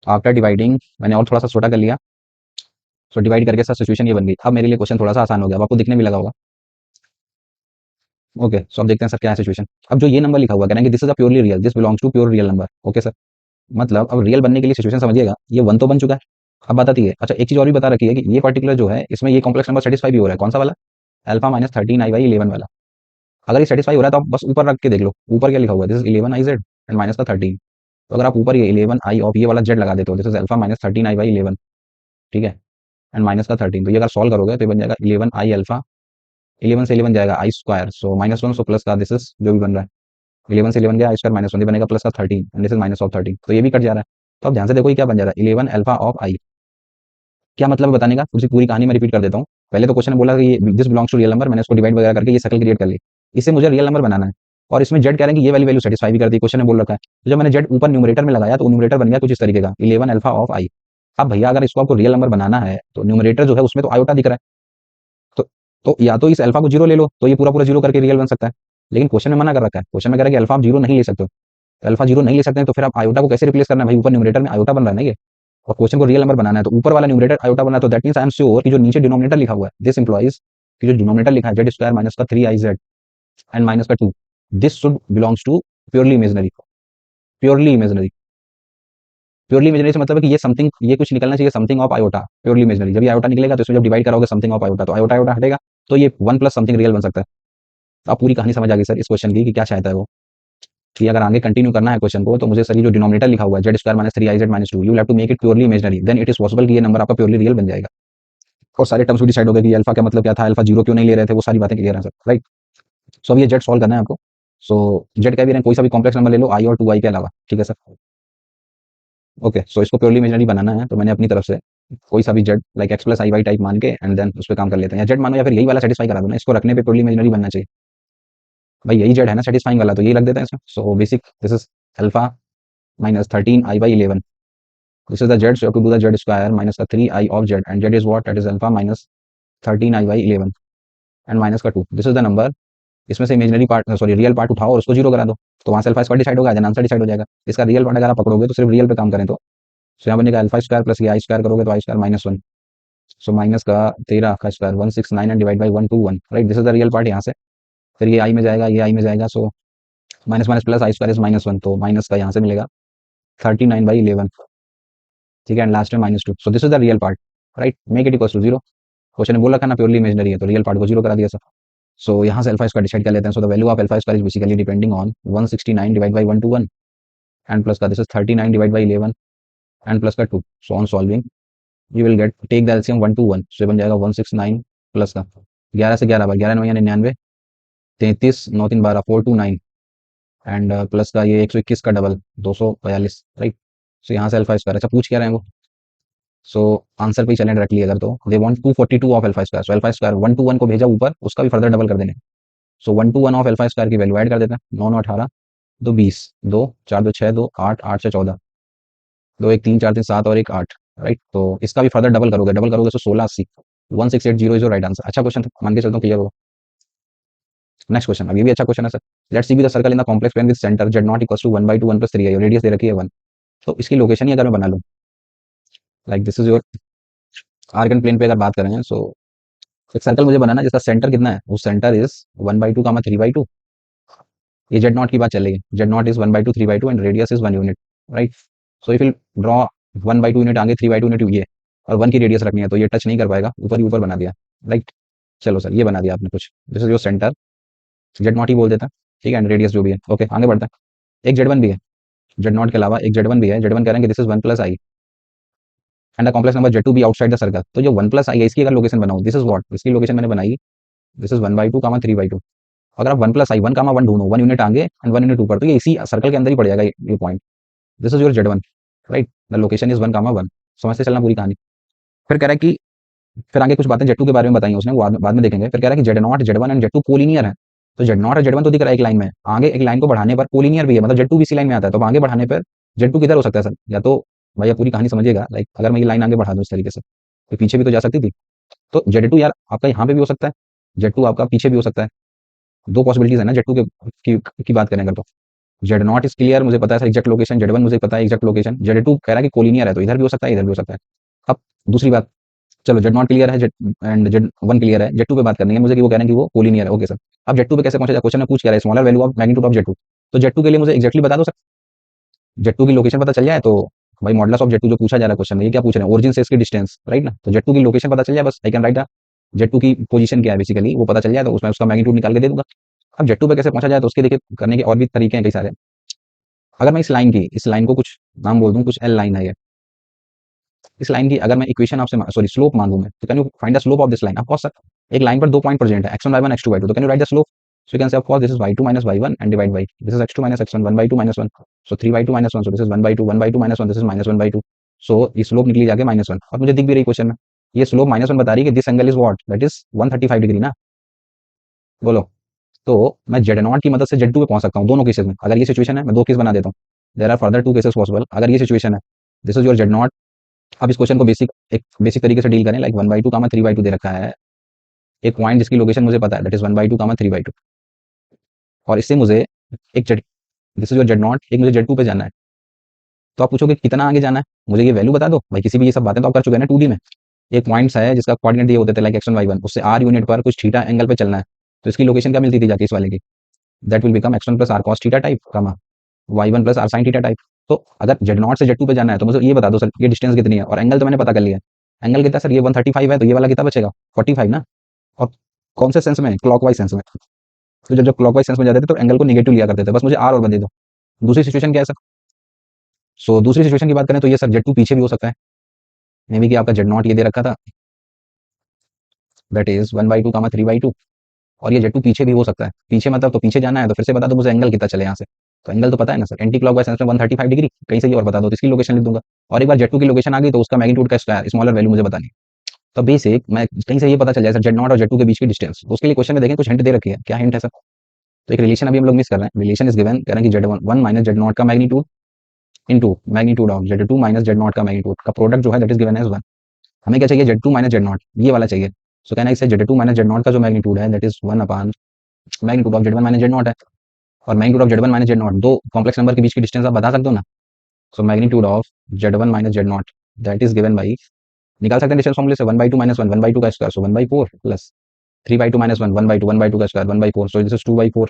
Speaker 1: आफ्टर डिवाइडिंग मैंने और थोड़ा सा छोटा कर लिया, सो डिवाइड करके सर सिचुएशन ये बन गई। अब मेरे लिए क्वेश्चन थोड़ा सा आसान हो गया, अब आपको दिखने भी लगा होगा। ओके, सो अब देखते हैं सर क्या है सिचुएशन। अब जो ये नंबर लिखा हुआ है, करेंगे this is a purely real, this belongs to pure real number. Okay sir, मतलब अब रियल बनने के लिए सिचुएशन समझिएगा, ये 1 तो बन चुका है। अब बात आती है, अच्छा एक चीज और भी बता रखी है कि ये पर्टिकुलर जो है इसमें ये कॉम्प्लेक्स नंबर सेटिस्फाई भी हो रहा है, कौन सा वाला, अल्फा माइनस 13 i/11 वाला। अगर ये सेटिस्फाई हो रहा है तो आप बस ऊपर रख के देख लो, ऊपर क्या लिखा हुआ है, this is 11 I Z and minus का 13। तो अगर आप ऊपर ये 11 आई ऑफ ये वाला जेड लगा देते हो, this is alpha minus 13 i/11, ठीक है, एंड माइनस का 13, तो ये अगर सॉल्व करोगे तो ये बन जाएगा 11 आई अल्फा, 11 से 11 जाएगा आई स्क्वायर, सो -1, सो प्लस का दिस इज जो भी बन रहा है, 11 से 11 गया आई स्क्वायर -1, ये बनेगा प्लस का 13 and this is minus of 13, तो ये भी कट जा रहा है। तो अब ध्यान से देखो ये क्या बन जा रहा है, 11 अल्फा ऑफ आई। क्या मतलब है बताने का, उसकी पूरी कहानी मैं रिपीट कर देता हूँ। पहले तो क्वेश्चन ने बोला कि ये this belongs to real number, मैंने उसको डिवाइड वगैरह करके ये सर्कल क्रिएट कर ली, इससे मुझे रियल नंबर बनाना है, और इसमें जेड कह रहे हैं कि ये वाली वैल्यू सेटिस्फाई भी करती है, क्वेश्चन ने बोल रखा है। तो जब मैंने जेड ऊपर न्यूमरेटर में लगाया तो न्यूमरेटर बन गया कुछ इस तरीके का, 11 अल्फा ऑफ आई। अब भैया अगर इसको आपको रियल नंबर बनाना है तो न्यूमरेटर जो है उसमें तो आयोटा दिख रहा है, तो या तो इस अल्फा को जीरो ले लो तो ये पूरा पूरा जीरो करके रियल बन सकता है, लेकिन क्वेश्चन में मना कर रखा है, क्वेश्चन में कह रहा है कि अल्फा आप जीरो नहीं ले सकते हो। तो अल्फा जीरो नहीं ले सकते हैं तो फिर आप आयोटा को कैसे रिप्लेस करना है भाई, ऊपर न्यूमरेटर में आयोटा बन रहा है ना ये, और क्वेश्चन को रियल नंबर बनाना है तो ऊपर वाला न्यूमरेटर आयोटा बना है, तो that means I am sure कि जो नीचे डिनोमिनेटर लिखा हुआ है, दिस इंप्लॉइज कि जो डिनोमिनेटर लिखा है जेड स्क्वायर माइनस का 3 आई जेड एंड माइनस का 2, this should belongs to purely imaginary, purely imaginary. Purely imaginary से मतलब है कि ये समथिंग, ये कुछ निकलना चाहिए something of iota, purely imaginary. जब ये आयोटा निकलेगा तो इसमें जब डिवाइड करोगे समथिंग ऑफ आयोटा, तो आयोटा आयोटा हटेगा, तो ये 1 प्लस समथिंग रियल बन सकता है। तो आप पूरी कहानी समझ आ गई सर इस क्वेश्चन की कि क्या चाहता है वो, कि अगर आगे कंटिन्यू करना है क्वेश्चन को तो मुझे सर ये जो डिनोमिनेटर लिखा हुआ है Z square minus 3 i z minus 2, you have to make it purely imaginary, then it is possible कि ये नंबर आपका प्योरली रियल बन जाएगा। और सारे टर्म्स भी डिसाइड हो गए कि अल्फा का मतलब क्या था, अल्फा जीरो क्यों नहीं ले रहे थे, वो सारी बातें क्लियर हैं सर, राइट। सो अब ये जेड सॉल्व करना है आपको। सो जेड का भी कोई सा भी कॉम्प्लेक्स नंबर ले लो आई और 2 आई के अलावा, ठीक है सर। ओके, सो इसको प्योरली इमेजिनरी बनाना है तो मैंने अपनी तरफ से कोई सा भी जेड लाइक एक्स प्लस आई वाई टाइप मान के एंड देन उस पर काम कर लेते हैं, या जेड मानो या फिर यही वाला सेटिस्फाई करा दो ना, इसको रखने पे प्योरली इमेजिनरी बनना चाहिए। भाई यही जेड है ना सेटिस्फाइंग वाला, तो यही रख देते हैं इसमें। So basic this is alpha minus 13 i/11, this is the z, so you have to do the z square minus the 3 I of z, and z is what, that is alpha minus 13 i/11 and minus का 2, this is the number। इसमें से imaginary part sorry real part उठाओ और उसको जीरो करा दो, तो वहां से अल्फा स्क्वायर डिसाइड होगा, देन आंसर डिसाइड हो जाएगा। इसका रियल पार्ट अगर आप पकड़ोगे तो सिर्फ रियल पे काम करें तो यहाँ बनेगा अल्फा स्क्वायर प्लस ये आई स्क्वायर करोगे तो आई स्क्वायर -1, सो माइनस का 13 का square 169 and divide by 121, right, this is the real part यहाँ से। फिर ये आई में जाएगा, ये आई में जाएगा, so minus minus plus I square is -1, तो माइनस का यहाँ से मिलेगा 39/11, ठीक है, एंड लास्ट में -2, so this is the real part, right, make it equal to zero. Question ने बोला था ना प्योरली इमेजिनरी है, तो रियल पार्ट को जीरो करा दिया सर। सो यहाँ से अल्फा स्क्वायर डिसाइड कर लेते हैं, so the value of alpha square is basically depending on 169 divide by 121 and plus का this is 39 divide by 11 and plus का 2, so on solving you will get take the LCM 1 to 1, सो ये बन जाएगा 169 प्लस का 11 से 11 बार 11 9 99, 33 9 3 12 429 एंड प्लस का ये 121 का डबल 242, राइट। सो यहाँ से अल्फा स्क्वायर, अच्छा पूछ क्या रहे हैं वो, सो आंसर पे ही चलें डायरेक्टली अगर, तो they want 242 of alpha square, so alpha square 1 to 1 को भेजा ऊपर, उसका भी फर्दर डबल कर देने। सो 1 to 1 ऑफ अल्फा स्क्वायर की वैल्यू ऐड कर देते हैं, 9 9 18 2 20 2 4 2 6 2 8 8 से 14 2 1 3 4 3 7 और 1 8, राइट। तो इसका भी फर्दर डबल करोगे तो 1680 1680 इज योर राइट आंसर। अच्छा क्वेश्चन था, मान के चलता हूँ क्लियर होगा। नेक्स्ट क्वेश्चन, अब ये भी अच्छा क्वेश्चन है sir. Let's see b the circle in the complex plane with centre z not equals to 1/2 1 + 3 है, रेडियस दे रखी है 1, तो इसकी लोकेशन ही अगर मैं बना लूँ like this is your Argand plane पे अगर बात करें, सो एक सर्कल मुझे बनाना है जिसका सेंटर कितना है, वो सेंटर इज 1/2 3/2, ये जेड नॉट की बात चल रही है, Z not is 1/2 3/2 and radius is 1 unit, right. So if you draw 1/2 unit आगे 3/2 यूनिट ये, और 1 की रेडियस रखनी है तो ये टच नहीं कर पाएगा, ऊपर ही ऊपर बना दिया, राइट। चलो सर ये बना दिया आपने कुछ, this is your centre, z not ही बोल देता है, ठीक है, एंड रेडियस जो भी है, ओके आगे बढ़ता है। एक जेड वन भी है, जेड नॉट के अलावा एक जेड वन भी है, जेड वन कह रहे हैं कि this is 1 + i and the complex number z to be outside the circle, तो जो 1 + आई है इसकी अगर लोकेशन बनाऊँ, दिस इज व्हाट, इसकी लोकेशन मैंने बनाई, दिस इज 1/2 3/2, अगर आप 1 + i 1, 1 ढूंढो, 1 यूनिट आगे एंड 1 यूनिट ऊपर, तो ये इसी सर्कल के अंदर ही पड़ जाएगा ये point. This is your Z1, right? The location is 1, 1। समझते चलना पूरी कहानी। फिर कह रहा है कि फिर आगे कुछ बातें Z2 के बारे में बताई उसने, वो बाद में देखेंगे। फिर कह रहा है कि Z0, Z1 and Z2 collinear है। तो Z0 और Z1 तो दिख रहा है एक लाइन में, आगे एक लाइन को बढ़ाने पर कोलिनियर भी है, मतलब Z2 भी इसी लाइन में आता है, तो आगे बढ़ाने पर Z2 किधर हो सकता है सर? या तो भाई आप पूरी कहानी समझिएगा, लाइक अगर मैं ये लाइन आगे बढ़ा दूं इस तरीके से, तो पीछे भी तो जा सकती थी। तो Z2 यार आपका यहाँ पे भी हो सकता है, Z2 आपका पीछे भी हो सकता है। दो पॉसिबिलिटीज है ना Z2 की बात करें अगर तो। Z0 इज क्लियर, मुझे पता है सर एग्जैक्ट लोकेशन, Z1 मुझे पता है एग्जैक्ट लोकेशन, Z2 कह रहा है कि कोलिनियर है, तो इधर भी हो सकता है इधर भी हो सकता है। अब दूसरी बात, चलो Z0 क्लियर है, Z1 क्लियर है, Z2 पे बात करनी है मुझे कि वो कह रहे हैं कि वो कोलिनियर है, ओके सर। अब Z2 पे कैसे पहुंचा जाए? क्वेश्चन में पूछ क्या रहा है, smaller value of magnitude of Z2। तो Z2 के लिए मुझे एक्जैक्टली बता दो सर, Z2 की लोकेशन पता चल जाए तो भाई मॉडुलस ऑफ Z2 जो पूछा जा रहा है क्वेश्चन में, ये क्या पूछ रहे हैं? ओरिजिन से इसकी डिस्टेंस, राइट ना? तो Z2 की लोकेशन पता चल जाए बस, आई कैन राइट Z2 की पोजीशन क्या है बेसिकली वो पता चल जाए, तो उसमें उसका मैग्नीट्यूड निकाल के दे दूंगा। अब Z2 पे कैसे पहुंचा जाए, तो उसके देखिए करने के और भी तरीके हैं कई सारे। अगर मैं इस लाइन को कुछ नाम बोल दूं, कुछ L लाइन है ये, इस लाइन की अगर मैं इक्वेशन आपसे सॉरी स्लोप मांगू मैं, तो can you find the slope of this line? Of course sir, एक लाइन पर 2 पॉइंट प्रेजेंट है, x1 y1 x2 y2, तो can you right the slope? So you can से of course this is y2 minus y1 and divide by this is x2 minus x1, 1/2 minus 1, so 3/2 minus 1, so this is 1/2, 1/2 minus 1, this is minus 1/2, so ये स्लोप निकली जाके -1। अब मुझे दिख भी रही क्वेश्चन में, ये स्लोप -1 बता रही है कि this angle is what, that is 135 degree ना, बोलो। तो मैं Z0 की मदद से Z2 पे पहुंच सकता हूँ दोनों केसेस में। अगर ये सिचुएशन है, मैं दो केस बना देता हूँ, there are further 2 cases possible. अगर ये सिचुएशन है, दिस इज योर Z0। अब इस क्वेश्चन को बेसिक तरीके से डील करें, लाइक 1/2 3/2 दे रखा है, एक पॉइंट जिसकी लोकेशन मुझे पता है, दैट इज 1/2 3/2, और इससे मुझे एक Z, this is your Z0, एक मुझे Z2 पे जाना है। तो आप पूछोगे कितना आगे जाना है, मुझे ये वैल्यू बता दो भाई। किसी भी ये सब बातें तो आप कर चुके हैं ना 2D में। एक पॉइंट्स है जिसका कोऑर्डिनेट दिए होते थे लाइक x1 y1, उससे r यूनिट पर कुछ थीटा एंगल पे चलना है, तो इसकी लोकेशन क्या मिलती थी जाके इस वाले की? That will become x1 plus r cos theta type, y1 plus r sin theta type. तो अगर Z0 से Z2 पे जाना है तो मुझे ये बता दो सर ये डिस्टेंस कितनी है, और एंगल तो मैंने पता कर लिया है। एंगल कितना सर? ये 135 है, तो ये वाला कितना बचेगा? 45 ना। और कौन से सेंस में? क्लॉकवाइज सेंस में। तो जब जब क्लॉकवाइज सेंस में जाते थे तो एंगल को नेगेटिव लिया करते थे, बस मुझे आर और बदल दो। दूसरी सिचुएशन क्या है सर? सो दूसरी सिचुएशन की बात करें तो ये सर Z2 पीछे भी हो सकता है, मे बी कि आपका Z0 ये दे रखा था, दैट इज 1/2 3/2, और ये Z2 पीछे भी हो सकता है। पीछे मतलब तो पीछे जाना है, तो फिर से बता दो मुझे एंगल कितना चले यहाँ से। तो एंगल तो पता है ना सर, एंटी क्लॉकवाइज सेंस में 135 डिग्री, कहीं से ये और बता दो, तो इसकी लोकेशन लिख दूंगा। और एक बार Z2 की लोकेशन आ गई तो उसका मैग्नीट्यूड का स्क्वायर, स्मॉलर वैल्यू मुझे बतानी है। तो बेसिक मैं कहीं से ये पता चल जाए सर Z0 और Z2 के बीच की डिस्टेंस, तो उसके लिए क्वेश्चन में देखें कुछ हिंट दे रखी है। क्या हिंट है सर? तो एक रिलेशन अभी हम लोग मिस कर रहे हैं। रिलेशन इज गिवन, कह रहे हैं कि Z1 माइनस Z0 का magnitude into magnitude of Z2 minus Z0 का मैग्नीट्यूड का प्रोडक्ट जो है दैट इज गिवन एज 1। हमें क्या चाहिए? Z2 माइनस Z0, ये वाला चाहिए। सो कहना है इससे Z2 माइनस Z0 का जो मैग्नीट्यूड है that is 1 upon magnitude of Z1 minus Z0 है, और magnitude of Z1 minus Z0 दो कॉम्प्लेक्स नंबर के बीच की डिस्टेंस आप बता सकते हो ना। So magnitude of Z1 minus Z0 that is given by, निकाल सकते हैं डिस्टेंस फॉर्मूले से, 1/2 माइनस 1 1/2 का स्क्वायर, सो 1/4 प्लस 3/2 माइनस 1 1/2 1/2 का स्क्वायर 1/4, सो दिस इज 2/4,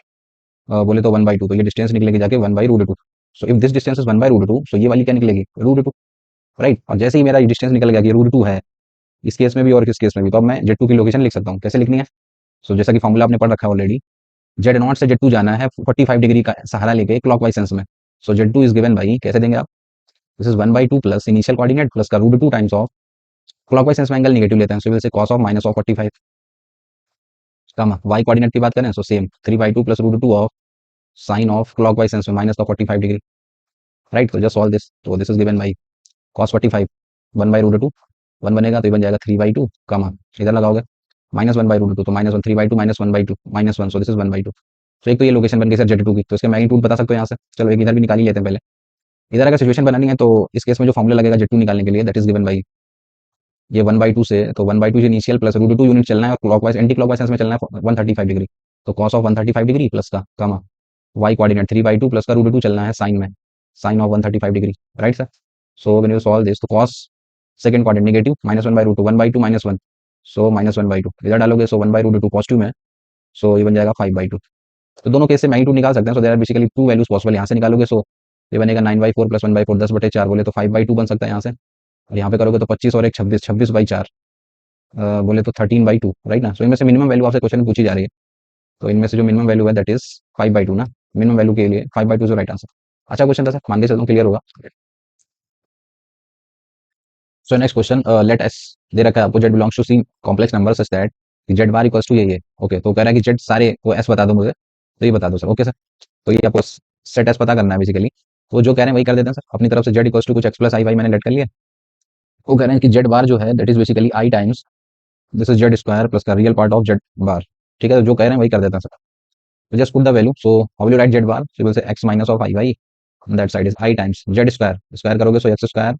Speaker 1: बोले तो 1/2, तो ये डिस्टेंस निकलेगी जाके 1/√2। So if this distance is 1/√2, सो ये वाली क्या निकलेगी? √2, राइट। और जैसे ही मेरा ये डिस्टेंस निकल गया कि √2 है इस केस में भी और इस केस में भी, तो अब मैं Z2 की लोकेशन लिख सकता हूँ। कैसे लिखनी है? सो जैसा कि फॉर्मूला आपने पढ़ रखा है ऑलरेडी, Z0 से Z2 जाना है 45 डिग्री का सहारा लेके क्लॉकवाइज सेंस में। सो Z2 इज गिवन बाई, कैसे देंगे आप? This is 1/2 plus initial coordinate plus का √2 टाइम्स ऑफ, क्लॉकवाइज सेंस में एंगल नेगेटिव लेते हैं, सो विल से cos of minus of 45, come y coordinate की बात करें so same 3/2 plus √2 of sine of clockwise sense में माइनस ऑफ 45 डिग्री, राइट। तो जस्ट सॉल्व दिस, तो this is given by cos 45 1/√2, 1 बनेगा तो ये बन जाएगा 3/2, कमा इधर लगाओगे माइनस 1/√2, तो -1 3/2 माइनस 1/2 -1, सो दिस इज 1/2। तो एक तो ये लोकेशन बन गई सर Z2 की, तो इसका मैग्नीट्यूड बता सकते हो यहाँ से। चलो एक इधर भी निकाल ही लेते हैं पहले। इधर अगर सिचुएशन बनानी है तो इस केस में जो फॉर्मूला लगेगा Z2 निकालने के लिए दैट इज गिवन बाई ये 1/2 से, तो 1/2 इनिशियल प्लस √2 यूनिट चलना है, और क्लॉकवाइज एंटी क्लॉकवाइज सेंस में चलना है 135 डिग्री, तो cos ऑफ 135 डिग्री प्लस का कमा y कोऑर्डिनेट 3/2 प्लस का √2 चलना है साइन में, sine of 135 degree, right sir. So when you solve this, तो cos सेकंड कोऑर्डिनेट नेगेटिव -1/√2 1/2 -1, सो -1/2 इधर डालोगे, सो 1/√2 पॉजिटिव में, सो ये बन जाएगा 5/2। तो दोनों केस से मैग्नीट्यूड निकाल सकते हैं, so there are basically two values possible. यहाँ से निकालोगे सो ये बनेगा 9/4 प्लस 1/4 10/4, बोले तो 5/2 बन सकता है यहाँ से, और यहाँ पे करोगे तो 25 और एक 26 26/4, बोले तो 13/2, राइट ना। सो इनमें से मिनिमम वैल्यू आपसे क्वेश्चन में पूछी जा रही है, तो इनमें से जो मिनिमम वैल्यू है दैट इज 5/2 ना, मिनिमम वैल्यू के लिए 5/2 जो राइट आंसर। अच्छा क्वेश्चन था सर, मान के चलता हूँ क्लियर होगा। So next question, let S दे रखा है आपको, z belongs to C complex number such that कि जेड बार इक्वल्स टू ये ओके, तो कह रहा है कि जेड सारे को एस बता दो मुझे, तो ये बता दो सर। ओके सर, तो ये आपको सेट एस पता करना है बेसिकली। वो जो कह रहे हैं वही कर देते हैं सर अपनी तरफ से। जेड इक्वल्स टू कुछ एक्स प्लस आई वाई मैंने लेट कर लिया। वो कह रहे हैं कि जेड बार जो है that is basically I times this is Z square plus का real part of z bar. ठीक है, तो जो कह रहे हैं वही कर देते हैं सर। तो just put the value, so how will you write z bar, so will say x minus of i y, that side is i times z square, square करोगे so x square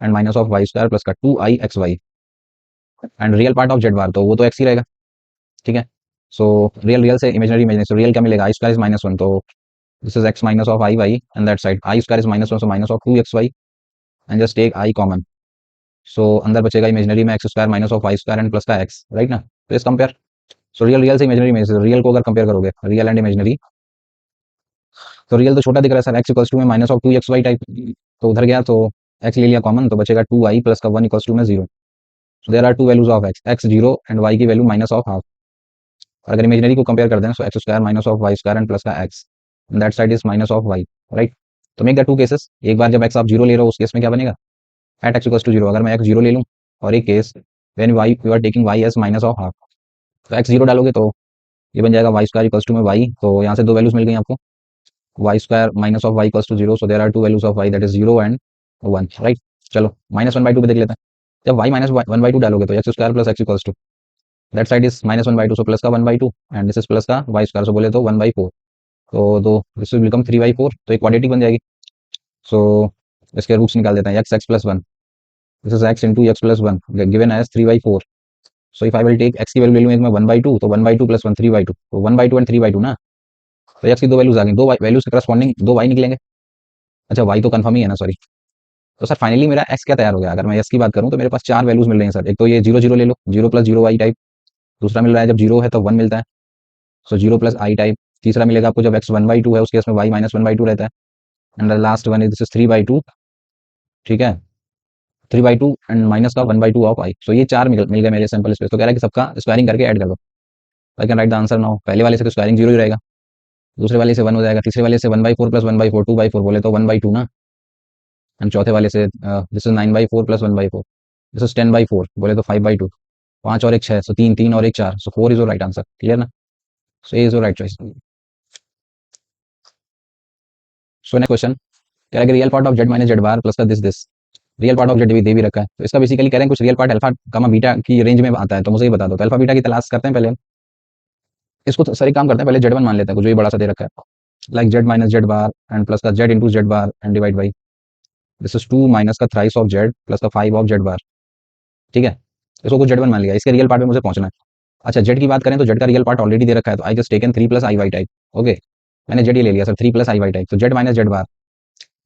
Speaker 1: and minus of y square plus का two i x Y and real part of z bar, तो वो तो एक्स ही रहेगा। ठीक है, सो रियल रियल से इमेजनरी इमेजनरी, सो रियल क्या मिलेगा, आई स्क्वायर इज माइनस वन, तो this is x minus of i y and that side i square is minus one, so minus of two x Y and just take i common. So अंदर बचेगा इमेजनरी में x square minus of y square and plus का एक्स, राइट ना। तो इस कंपेयर, सो रियल रियल से इमेजनरी में, रियल को अगर कंपेयर करोगे रियल एंड इमेजनरी, तो रियल तो छोटा दिख रहा है सर, एक्स इक्वल्स टू में minus of two x y type, तो उधर गया तो एक्स ले लिया कॉमन, तो बचेगा टू आई प्लस का वन इक्वल्स टू में zero. So there are two values of x, x zero and y की वैल्यू माइनस ऑफ हाफ। अगर इमेजनरी को कंपेयर कर दें so x square minus of y square and plus का x, that side is minus of y, right. तो मेक द टू केसेस, एक बार जब एक्स आप जीरो ले रहे हो उस केस में क्या बनेगा, at x equals to zero, अगर मैं एक्स जीरो ले लूँ, और एक case when y you are taking y as minus of half, तो एक्स जीरो डालोगे तो ये बन जाएगा वाई स्क्वायर इक्वल्स टू में वाई, तो यहाँ से दो वैल्यूज मिल गई आपको, y square minus of y equals to zero, so there are two values of y that is zero and one, right. चलो माइनस वन बाई टू पे देख लेते हैं। जब y minus one by two डालोगे तो x square plus x equals to that side is minus one by two, so plus का one by two and this is plus का वाई स्क्वायर, सो बोले तो वन बाई फोर, तो दो this will become three by four, तो एक क्वाड्रेटिक बन जाएगी। सो इसके रूट्स निकाल देते हैं, x x plus one, this is x into x plus one given as three by four. So if I will take x की वैल्यू ले लूँ एक में वन बाई टू, तो one by two plus one three by two, तो one by two and three by two ना, तो एक्स की दो वैल्यूज आ गई, दो वैल्यूज के करस्पॉन्डिंग दो वाई निकलेंगे। अच्छा वाई तो कंफर्म ही है ना, सॉरी। तो सर फाइनली मेरा एक्स क्या तैयार हो गया, अगर मैं एक्स की बात करूँ तो मेरे पास चार वैल्यूज मिल रही हैं सर। एक तो ये जीरो जीरो ले लो, zero plus zero y type, दूसरा मिल रहा है जब जीरो है तो वन मिलता है, so zero plus I type, तीसरा मिलेगा आपको जब एक्स वन बाई टू है उस केस में y minus one by two रहता है, and the last one is this is three by two. ठीक है, three by two and minus का one by two of i, so ये चार मिल गए मेरे सैंपल स्पेस। तो कह रहा है कि सबका स्क्वायरिंग करके ऐड कर दो, आई can write the answer now. पहले वाले से तो स्क्वायरिंग जीरो ही रहेगा, दूसरे वाले से वन हो जाएगा, तीसरे वाले से one by four plus one by four, two by four बोले तो वन बाई टू ना, एंड चौथे वाले से this is nine by four plus one by four, this is ten by four बोले तो फाइव बाई टू, पाँच और एक छः, सो तीन तीन और एक चार, so four is your right answer. Clear ना, सो ये is your right choice. So next question कह रहा है कि real part of Z minus Z bar plus का this real part of z भी दे भी रखा है, तो इसका बेसिकली कह रहे हैं कुछ real part alpha gamma beta की रेंज में आता है, तो मुझे ये बता दो। तो अल्फा बीटा की तलाश करते हैं पहले हम। इसको तो सही काम करते हैं, पहले जेड वन मान लेते हैं जो ये बड़ा सा दे रखा है, like z minus Z bar and plus का z into z bar and divide by this is two minus का थ्राइस ऑफ जेड प्लस का फाइव ऑफ जेड बार। ठीक है, इसको कुछ जेड वन मान लिया, इसके रियल पार्ट में मुझे पहुंचना है। अच्छा जेड की बात करें तो जेड का रियल पार्ट ऑलरेडी दे रखा है, तो I just taken three plus I Y type. Okay, मैंने जेड ये ले लिया सर, थ्री प्लस आई वाई टाइप, तो जेड माइनस जेड बार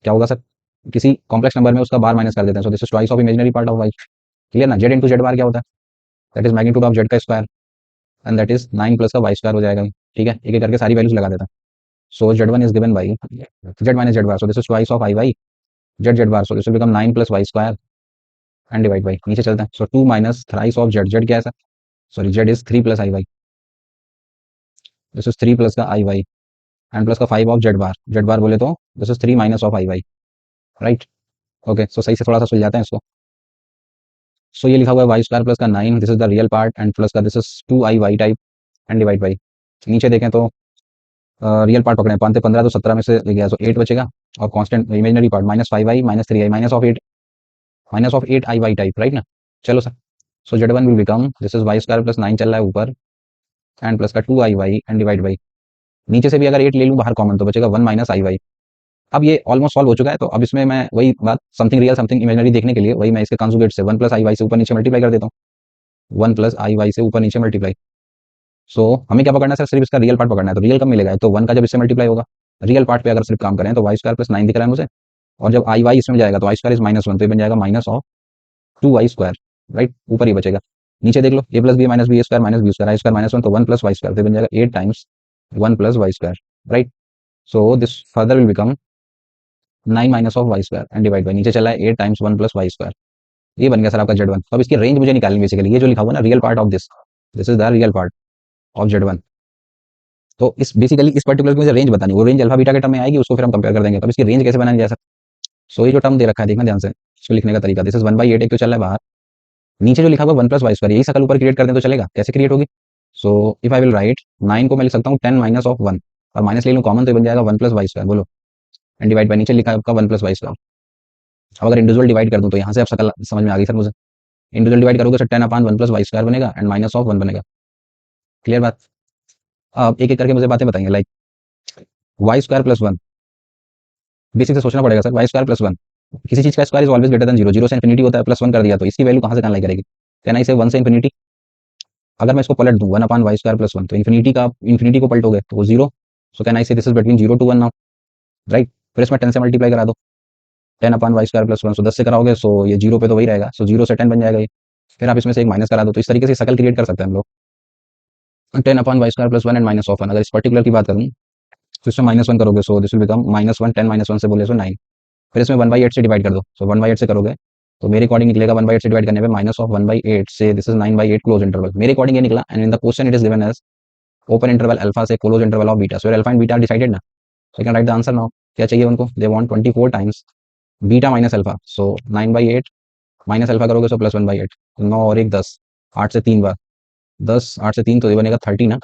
Speaker 1: क्या होगा सर, किसी कॉम्प्लेक्स नंबर में उसका बार माइनस कर देते हैं, so this is twice of imaginary part of y. Clear ना, जेड इंटू जेड बार क्या होता है, that is magnitude of z का square and that is nine plus का वाई स्क्वायर हो जाएगा। ठीक है, एक एक करके सारी वैल्यूज लगा देता है। So z one is given by z minus Z bar, so this is twice of i y z z bar, so this will become nine plus Y square and divide by, नीचे चलते हैं, so two minus thrice of z, z क्या है sir, sorry z is three plus I y, this is three plus का आई वाई एंड प्लस का फाइव ऑफ जेड बार बोले तो this is three minus of i y, right. Okay, so सही से थोड़ा सा सुलझाते हैं इसको। सो ये लिखा हुआ है वाई स्क्वायर प्लस का nine, this is the real part and plus का this is two i Y type and divide by, नीचे देखें तो रियल पार्ट पकड़े पाँच 15 तो 17 में से ले गया, सो 8 बचेगा, और constant imaginary part minus five i minus three i minus of eight i Y type, right ना। चलो sir, so z one will become this is y square plus nine चल रहा है ऊपर एंड प्लस का two i y and divide by, नीचे से भी अगर एट ले लूँ बाहर कॉमन तो बचेगा वन माइनस आई वाई। अब ये ऑलमोस्ट सॉल्व हो चुका है, तो अब इसमें मैं वही बात समथिंग रियल समथिंग इमेजिनरी देखने के लिए वही मैं इसके कंजुगेट से वन प्लस आई वाई से ऊपर नीचे मल्टीप्लाई कर देता हूँ, वन प्लस आई वाई से ऊपर नीचे मल्टीप्लाई। सो हमें क्या पकड़ना है सर, सिर्फ इसका रियल पार्ट पकड़ना है, तो रियल कब मिलेगा, तो वन का जब इससे मल्टीप्लाई होगा, रियल पार्ट पे अगर सिर्फ काम करें तो वाई स्क्वायर प्लस नाइन दिख रहा है मुझे, और जब आई वाई इसमें जाएगा तो y square is minus one, तो ये बन जाएगा minus of two y square, right. ऊपर ही बचेगा, नीचे देख लो a plus b minus B square minus B square i square minus one, तो वन प्लस वाई स्क्वायर, तो बन जाएगा eight times one plus Y square, right. So this further will become nine minus of y square and divide by, नीचे चला है eight times one plus Y square, ये बन गया सर आपका जेड वन। तो अब इसकी रेंज मुझे निकालनी बेसिकली, ये जो लिखा हुआ ना real part of this, this is the real part of Z one. तो इस बेसिकली इस पर्टिकुलर की मुझे रेंज बतानी, वो रेंज अल्फा बीटा के टर्म में आएगी, उसको फिर हम कंपेयर कर देंगे। तो इसकी रेंज कैसे बनानी जाए सर, सो ये जो टर्म दे रखा है देखना ध्यान से, इसको लिखने का तरीका, this is one by eight, एक तो चल रहा है बाहर, नीचे जो लिखा हुआ 1 + y² यही शकल ऊपर क्रिएट कर दें तो चलेगा? कैसे क्रिएट होगी? सो इफ आई विल राइट 9 को मैं लिख सकता हूँ 10 माइनस ऑफ 1 और माइनस ले लूँ कॉमन तो ये बन जाएगा 1 + y²। बोलो, एंड डिवाइड बाय नीचे लिखा है आपका 1 + y²। अब अगर इंडिविजुअल डिवाइड कर दूँ तो यहाँ से अब शकल समझ में आ गई सर मुझे। इंडिविजुअल डिवाइड करोगे तो 10/1 + y² बनेगा एंड माइनस ऑफ 1 बनेगा। क्लियर बात? अब एक एक करके मुझे बातें बताएंगे लाइक y² + 1। बेसिक से सोचना पड़ेगा सर, y² + 1 किसी चीज का square is always greater than 0, 0 से इन्फिनिटी होता है, +1 कर दिया तो इसकी वैल्यू कहाँ से कहाँ लाई करेगी? कैन आई से 1 से इन्फिनिटी? अगर मैं इसको पलट दूं 1/y² + 1 तो इन्फिनिटी को पलटोगे तो वो 0। सो कैन आई से this is between 0 to 1 now, right? फिर इसमें 10 से मल्टीप्लाई करा दो 10/y² + 1, सो 10 से कराओगे सो ये 0 पे तो वही रहेगा, सो 0 से 10 बन जाएगा ये। फिर आप इसमें से एक माइनस करा दो, तो इस तरीके से शकल क्रिएट कर सकते हैं हम लोग 10/y² + 1 एंड माइनस ऑफ 1। अगर इस पर्टिकुलर की बात करूँ तो इसमें -1 करोगे सो दिस विल बिकम -1, 10 -1 से बोले सो 9। फिर इसमें 1/8 से डिवाइड कर दो, सो 1/8 से करोगे तो मेरे अकॉर्डिंग निकलेगा 1/8 से डिवाइड करने पे -1/8 से दिस इज 9/8 क्लोज इंटरवल। मेरे अकॉर्डिंग ये निकला and in the question it is given as open interval alpha से close interval of beta. So alpha and beta are decided ना, so can write the answer now. क्या चाहिए उनको? They want 24 times beta minus alpha, so 9/8 minus alpha करोगे सो +1/8, 9 और 1 10, 8 से 3 बार 10, 8 से 3 तो ये बनेगा 30 ना।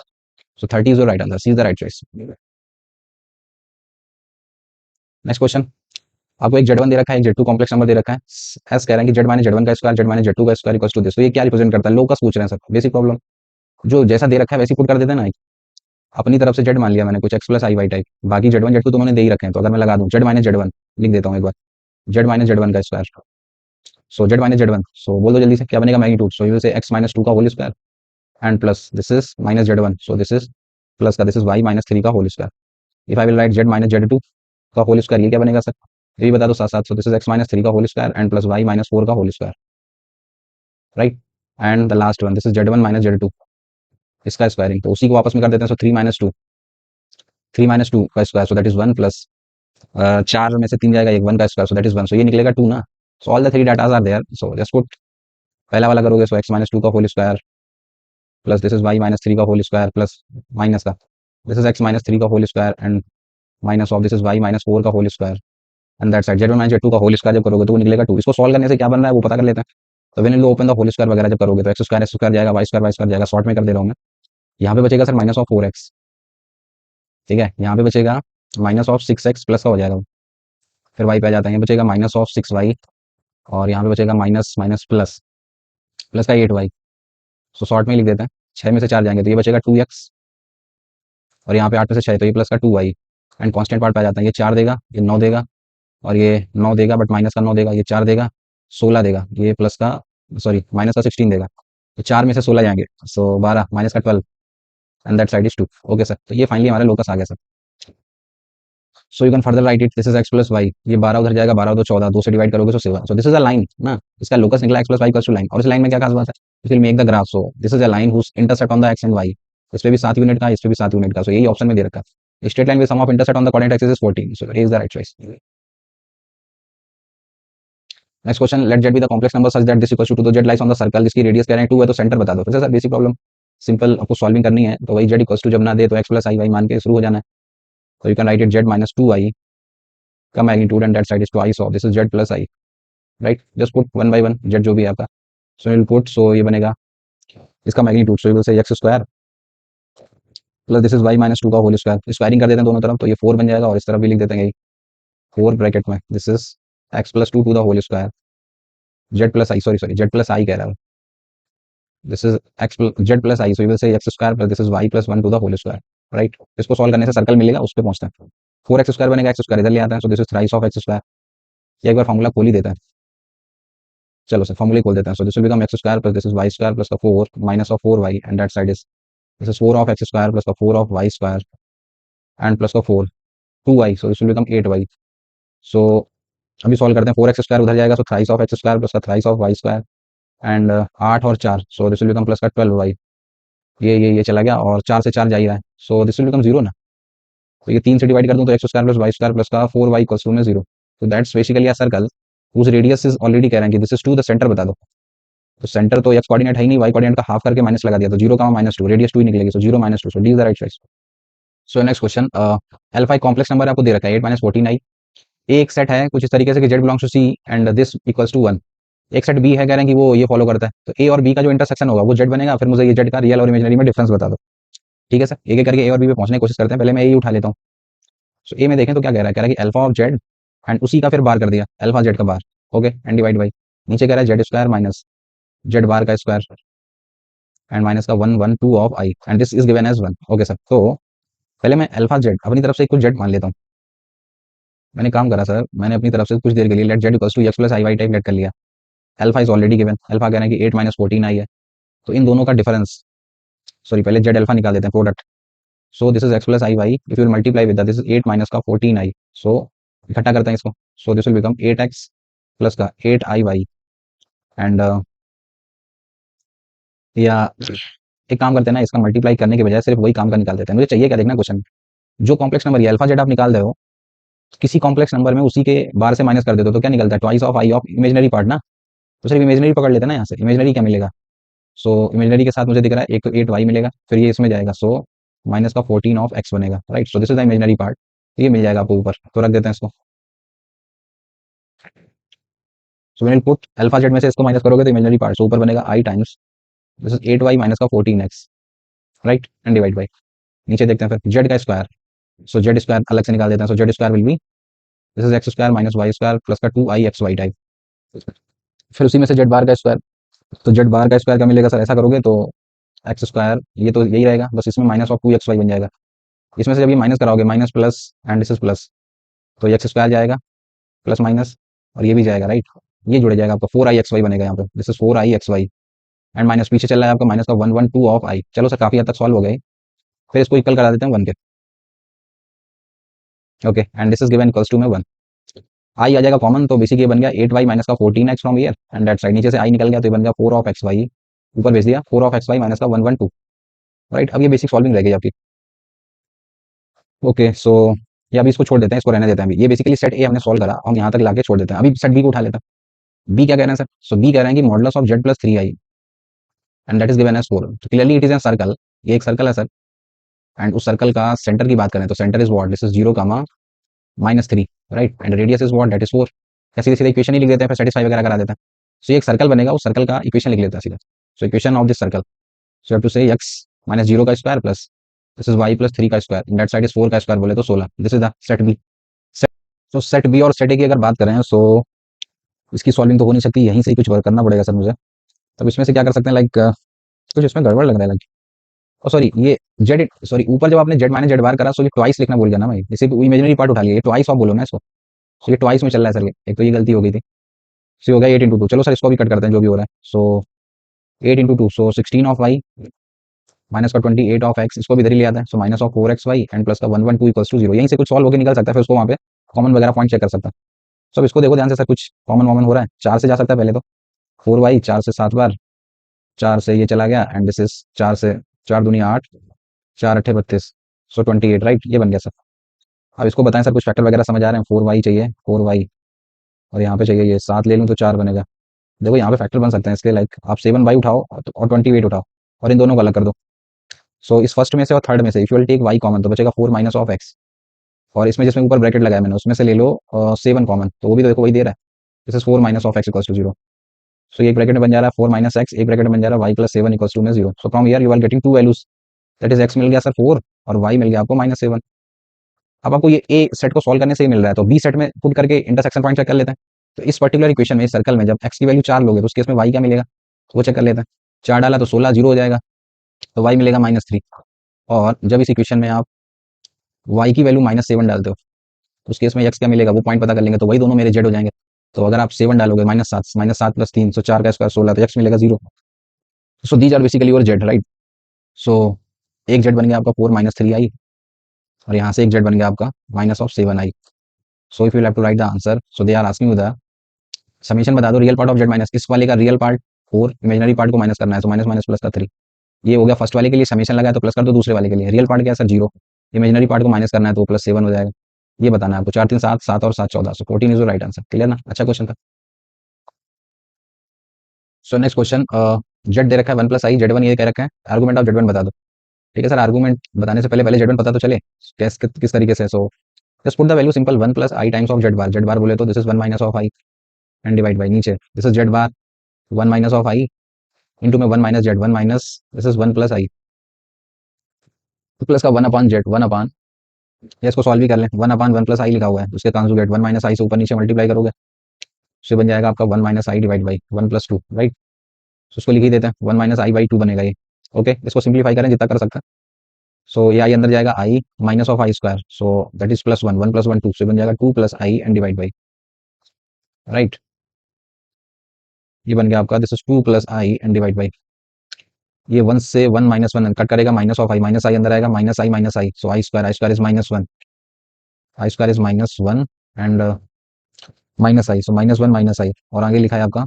Speaker 1: So 30 is your right answer, C is the right choice. Next question, आपको एक Z1 दे रखा है, एक Z2 कॉम्प्लेक्स नंबर दे रखा है। एस कह रहा है कि Z - Z1 का स्क्वायर Z - Z2 का स्क्वायर इक्वल्स टू दिस। तो ये क्या रिप्रेजेंट करता है? लोकस पूछ रहे हैं सर, बेसिक प्रॉब्लम। जो जैसा दे रखा है वैसे पुट कर देते हैं ना। अपनी तरफ से Z मान लिया मैंने कुछ x + i y टाइप, बाकी Z1 Z2 तो मैंने दे ही रखे हैं, तो अगर मैं लगा दूं Z - Z1 लिख देता हूँ एक बार, Z - Z1 का स्क्वायर, सो Z - Z1, सो बोल दो जल्दी से क्या बनेगा magnitude. So you say x - 2 का whole square and plus this is -Z1, so this is plus का दिस इज y - 3 का whole square. If I will write Z - Z2 का होल स्क्वायर, ये क्या बनेगा सर? ये भी बता दो साथ साथ। सो दिस इज x - 3 का whole square and plus y - 4 का whole square, right? And the last one this is Z1 - Z2 इसका स्क्वायरिंग, तो उसी को आपस में कर देते हैं। सो 3 - 2 का square, so that is 1 plus 4 में से 3 जाएगा, एक 1 का स्क्वायर, सो दैट इज 1, सो ये निकलेगा 2 ना। So all the 3 datas are there, so just put पहला वाला करोगे सो x - 2 का whole square plus this is y - 3 का होल स्क्वायर प्लस माइनस का दिस इज x - 3 का whole square and minus of this is y - 4 का whole square and that side Z1 - Z2 का होल स्क्वायर जब करोगे तो वो निकलेगा 2। इसको सॉल्व करने से क्या बन रहा है वो पता कर लेते हैं। तो when you open the whole square वगैरह जब करोगे तो x² x² जाएगा, y² जाएगा, शॉर्ट में कर दे रहा हूँ मैं। यहाँ पे बचेगा सर -4x, ठीक है? यहाँ पे बचेगा -6x प्लस का हो जाएगा, फिर y पे आ जाता है, ये बचेगा -6y और यहाँ पे बचेगा माइनस माइनस प्लस प्लस का 8y। सो शॉर्ट में लिख देते हैं, 6 में से 4 जाएंगे तो ये बचेगा 2x और यहाँ पे 8 में से 6 तो ये प्लस का 2y एंड कांस्टेंट पार्ट पे आ जाता है, ये 4 देगा, ये 9 देगा और ये 9 देगा बट माइनस का 9 देगा, ये 4 देगा 16 देगा, ये प्लस का सॉरी माइनस का 16 देगा, तो 4 में से 16 जाएंगे, सो 12 माइनस का 12 and that side is 2। Okay sir, तो ये फाइनली हमारा लोकस आ गया sir. So you can further right it, this is x + y, ये 12 उधर जाएगा, 12 2 14, 2 से डिवाइड करोगे तो 7, सो दिस इज अ लाइन ना, इसका लोकस निकला x + y = लाइन। और इस लाइन में क्या खास बात है? It will make the graph, so this is a line whose intersect on the x and y। इस पे भी 7 यूनिट का, इस पे भी 7 यूनिट का, सो यही ऑप्शन में दे रखा है। Straight line with some of intersect on the coordinate axis is 14, so it is the right choice. Next question, let z be the complex number such that this equals to तो z lies on the circle, जिसकी रेडियस कह रहे हैं 2 है तो सेंटर बता दो। फिर से सर बेसिक प्रॉब्लम, सिंपल आपको सॉल्विंग करनी है तो वही z इक्वल्स टू जब ना दे तो x + i y मान के शुरू हो जाना है। तो you can write it z - 2i का magnitude and that side is twice of this is z + i, right? Just put 1 by 1 z जो भी है आपका, सो विल पुट, सो ये बनेगा इसका magnitude, so you will say x² plus this is y - 2 का होल स्क्वायर, स्क्वायरिंग कर देते हैं दोनों तरफ तो ये 4 बन जाएगा और इस तरफ भी लिख देते हैं 4 ब्रैकेट में this is x + 2 to the whole square z + i, sorry z + i कह रहा हूँ, this is z + i, so you will say x² plus this is y + 1 to the whole square, right? इसको सॉल्व करने से सर्कल मिलेगा, उस पर पहुंचते हैं। 4x² बनेगा, x² इधर ले आता है, सो this is thrice of x²। ये एक बार फॉर्मूला खोल ही देता है, चलो सर फॉर्मूला खोल देते हैं। So this will become x² plus this is y² plus का 4 minus of 4y and that side is this is 4 of x² plus का 4 ऑफ y² एंड प्लस का 4 2y, so this will become 8y। सो अभी सॉल्व करते हैं, 4x² उधर जाएगा, सो थ्राइस ऑफ x² प्लस का थ्राइस ऑफ y² एंड 8 और 4, सो दिस विल बिकम प्लस का 12y। ये चला गया और 4 से 4 जा ही रहा है, सो दिस विल बिकम 0 ना। तो ये 3 से डिवाइड कर दूं तो x² प्लस y² प्लस का 4y इक्वल्स टू में 0। तो that's basically a circle whose radius is already कह रहे हैं कि this is to the center बता दो। तो सेंटर तो x कोऑर्डिनेट है ही नहीं, y कोऑर्डिनेट का हाफ करके माइनस लगा दिया तो 0 का -2, रेडियस 2 ही निकलेगी, so 0 - 2, so d is the right choice. So next question, alpha complex number आपको दे रखा है 8 - 14i। एक सेट है कुछ इस तरीके से कि z belongs to c and this equals to 1। एक सेट बी है, कह रहे हैं कि वो ये फॉलो करता है, तो ए और बी का जो इंटरसेक्शन होगा वो जेड बनेगा, फिर मुझे ये जेड का रियल और इमेजिनरी में डिफरेंस बता दो। ठीक है सर, एक एक करके ए और बी पे पहुंचने की कोशिश करते हैं, पहले मैं ए ही उठा लेता हूँ। सो ए में देखें तो क्या कह रहा है कि अल्फा ऑफ जेड एंड उसी का फिर बार कर दिया, अल्फा जेड का bar. Okay, and divide by, नीचे कह रहा है Z square minus Z bar का स्क्वायर एंड माइनस का 1 1 2 of I and this is given as 1। Okay sir, तो पहले मैं अल्फा जेड अपनी तरफ से कुछ जेड मान लेता हूँ। मैंने काम करा सर, मैंने अपनी तरफ से कुछ देर के लिए let Z equals to X plus I Y type let कर लिया। Alpha is already given, alpha कह रहे हैं कि 8 माइनस 14 आई है, तो इन दोनों का डिफरेंस, सॉरी पहले जेड अल्फा निकाल देते हैं, product. So this is X plus I Y, if you multiply with this is 8 minus का 14 आई, सो इकट्ठा करते हैं इसको, so this will become 8x plus का 8 आई वाई एंड या एक काम करते हैं ना, इसका मल्टीप्लाई करने के बजाय सिर्फ वही काम का निकाल देते हैं। मुझे चाहिए क्या देखना क्वेश्चन, जो कॉम्प्लेक्स नंबर ये अल्फा जेड आप निकाल रहे हो, किसी कॉम्प्लेक्स नंबर में उसी के बार से माइनस कर देते हो तो क्या निकलता है, twice of I of imaginary part ना। तो सिर्फ इमेजिनरी पकड़ लेते हैं ना, यहाँ से इमेजिनरी क्या मिलेगा। सो इमेजिनरी के साथ मुझे दिख रहा है एक तो 8 वाई मिलेगा, फिर ये इसमें जाएगा, सो माइनस का 14 ऑफ एक्स बनेगा, right. So this is the imaginary part, ये मिल जाएगा आपको ऊपर, तो रख देते हैं इसको। So will put alpha Z में से इसको माइनस करोगे तो इमेजिनरी पार्ट, सो ऊपर बनेगा i times this is 8 y minus का 14 x, right, and divide by, नीचे देखते हैं फिर जेड का स्क्वायर। सो जेड स्क्वायर अलग से निकाल देते हैं, so z square will be this is x square minus Y square plus का 2 आई एक्स वाई टाइप, फिर उसी में से जेड बार का स्क्वायर। तो जेड बार का स्क्वायर का मिलेगा सर, ऐसा करोगे तो एक्स स्क्वायर, ये तो यही रहेगा, बस इसमें माइनस ऑफ 2 एक्स वाई बन जाएगा। इसमें से जब ये माइनस कराओगे, minus plus and this is plus, तो ये एक्स स्क्वायर जाएगा प्लस माइनस, और ये भी जाएगा, राइट। ये जुड़ जाएगा आपका 4 आई एक्स वाई बनेगा यहाँ पे, this is 4 I x Y and minus पीछे चल रहा है आपका माइनस का 1 1 2 ऑफ आई। चलो सर काफी हद तक सॉल्व हो गए, फिर इसको इक्वल करा देते हैं 1 के। Okay, and this is given equals to में 1, आई आ जाएगा कॉमन, तो बेसिक ये बन गया 8 वाई माइनस का 14 x from year and that side, नीचे से आई निकल गया तो ये बन गया 4 ऑफ एक्स वाई, ऊपर भेज दिया 4 ऑफ एक्स वाई माइनस का 1 1 2, राइट। अब ये बेसिक सॉल्विंग रह गई आपकी। ओके, सो ये अभी इसको छोड़ देते हैं, इसको रहने देते हैं अभी, ये बेसिकली सेट ए हमने सॉल्व करा, हम यहाँ तक लाके छोड़ देते हैं, अभी सेट बी को उठा लेते हैं। बी क्या कह रहे हैं सर, सो बी कह रहे हैं कि modulus of Z plus 3 I and that is given as 4, तो clearly it is an circle, ये एक सर्कल है सर, एंड उस सर्कल का सेंटर की बात करें तो center is what, this is 0 comma -3, right, and radius is what, that is 4। या सीधे सीधे इक्वेशन ही लिख देते हैं, फिर सेटिस्फाई वगैरह करा देते हैं। सो ये एक सर्कल बनेगा, उस सर्कल का इक्वेशन लिख लेते हैं सीधा। So equation of this circle, so have to say x minus 0 का square plus this is y plus 3 का स्क्वायर, दैट साइड इज 4 का स्क्वायर, बोले तो 16, this is the set B. तो सेट बी और सेट ए की अगर बात करें, सो इसकी सॉल्विंग तो हो नहीं सकती, यहीं से ही कुछ वर्क करना पड़ेगा सर मुझे। तब इसमें से क्या कर सकते हैं, लाइक कुछ इसमें गड़बड़ लग रहा है, लाइक ओ सॉरी ये जेड, सॉरी ऊपर जब आपने जेड माइनस जेड बार करा, सो ये ट्वाइस लिखना भूल गया ना भाई, इसे इमेजिनरी पार्ट उठा लिया, ये ट्वाइस आप बोलो ना इसको। सो ये ट्वाइस में चल रहा है सर, ये एक तो ये गलती हो गई थी। सो हो गया 8 × 2, चलो सर इसको भी कट करते हैं जो भी हो रहा है। सो 8 × 2, सो 16 ऑफ वाई माइनस का 28 ऑफ एक्स, इसको भी इधर ही ले आता है, so minus of 4 X Y and plus का 1 1 2 इक्वल्स टू 0, यहीं से कुछ सॉल्व होकर निकल सकता है, फिर उसको वहाँ पे कॉमन वगैरह पॉइंट चेक कर सकता है। सो अब इसको देखो ध्यान से सर, कुछ कॉमन वॉमन हो रहा है, 4 से जा सकता है पहले तो, 4 वाई 4 से 7 बार, 4 से ये चला गया एंड दिस इज 4 से 4 दूनी 8, 4 अट्ठे 32, सो 28, राइट, ये बन गया सर। अब इसको बताएं सर, कुछ फैक्टर वगैरह समझ आ रहे हैं, 4 वाई चाहिए 4 वाई, और यहाँ पे चाहिए ये 7 ले लूँ तो 4 बनेगा। देखो यहाँ पे फैक्टर बन सकते हैं इसके, लाइक आप 7 वाई उठाओ और 28 उठाओ और इन दोनों को अलग कर दो। सो इस फर्स्ट में से और थर्ड में से if you will take Y common तो बचेगा 4 माइनस ऑफ एक्स, और इसमें जिसमें ऊपर ब्रैकेट लगाया मैंने उसमें से ले लो 7 कॉमन, तो वो भी तो देखो वही दे रहा है, this is 4 minus of X equals to 0। सो एक ब्रैकेट में बन जा रहा है 4 माइनस एक्स, एक ब्रैकेट में बन जा रहा है वाई प्लस 7 इक्वल्स टू में 0। So from here you are getting two values, that is x मिल गया सर 4 और वाई मिल गया आपको -7। अब आपको ये ए सेट को सॉल्व करने से ही मिल रहा है, तो बी सेट में पुट करके इंटरसेक्शन पॉइंट चेक कर लेते हैं। तो इस पर्टिकुलर इक्वेशन में, इस सर्कल में जब एक्स की वैल्यू 4 लोगे तो उस केस में वाई क्या मिलेगा, तो वो चेक कर लेते हैं। 4 डाला तो 16, 0 हो जाएगा, तो वाई मिलेगा -3। और जब इस इक्वेशन में आप वाई की वैल्यू -7 डालते हो तो उस केस में एक्स क्या मिलेगा वो पॉइंट पता कर लेंगे, तो वही दोनों मेरे जेड हो जाएंगे। तो अगर आप 7 डालोगे -7 प्लस 3, सो 4 का स्क्वायर 16, तो एक्स मिलेगा 0। So these are basically your z, right. So एक जेड बन गया आपका 4 -3 आई, और यहाँ से एक जेड बन गया आपका -7 i. So if you have to write the answer, so they are asking you the summation बता दो, real part of Z minus, इस वाले का रियल पार्ट 4, इमेजिनरी पार्ट को माइनस करना है, तो माइनस माइनस प्लस का 3, ये हो गया फर्स्ट वाले के लिए, समीशन लगाया तो प्लस कर दो, दूसरे वाले के लिए रियल पार्ट क्या है सर 0, इमेजिनरी पार्ट को माइनस करना है तो +7 हो जाएगा। ये बताना है आपको, 4 3 7, 7 और 7 14, सो 14 इज राइट आंसर। क्लियर ना, अच्छा क्वेश्चन था। सो नेक्स्ट क्वेश्चन, जेड दे रखा है 1 + i, Z1 ये कह रखा है, आर्गूमेंट ऑफ Z1 बता दो। ठीक है सर, आर्गूमेंट बताने से पहले पहले Z1 पता तो चले किस तरीके से। So just put the value simple 1 + i times of z bar बोले तो this is 1 - of i and divide by नीचे this is z bar 1 minus of i into में 1 माइनस z 1 minus this is 1 plus i plus का 1 अपान जेड 1 अपान या इसको सॉल्व भी कर लें 1 अपान 1 प्लस आई लिखा हुआ है उसके कॉन्जुगेट 1 माइनस आई से ऊपर नीचे मल्टीप्लाई करोगे उससे बन जाएगा आपका 1 minus I divide by 1 plus 2 right. तो उसको लिख ही देते हैं 1 माइनस आई बाई 2 बनेगा ये। ओके इसको सिंप्लीफाई करें जितना कर सकते हैं। सो ये आई अंदर जाएगा i minus of i square so that is plus 1 1 plus 1 2 से बन जाएगा 2 plus i and divide by right. ये बन गया आपका this is 2 plus i and divide by ये 1 से 1 माइनस 1 कट करेगा माइनस आई अंदर आएगा minus i so i square is minus 1 i square is minus 1 and minus i so minus 1 minus आई और आगे लिखा है आपका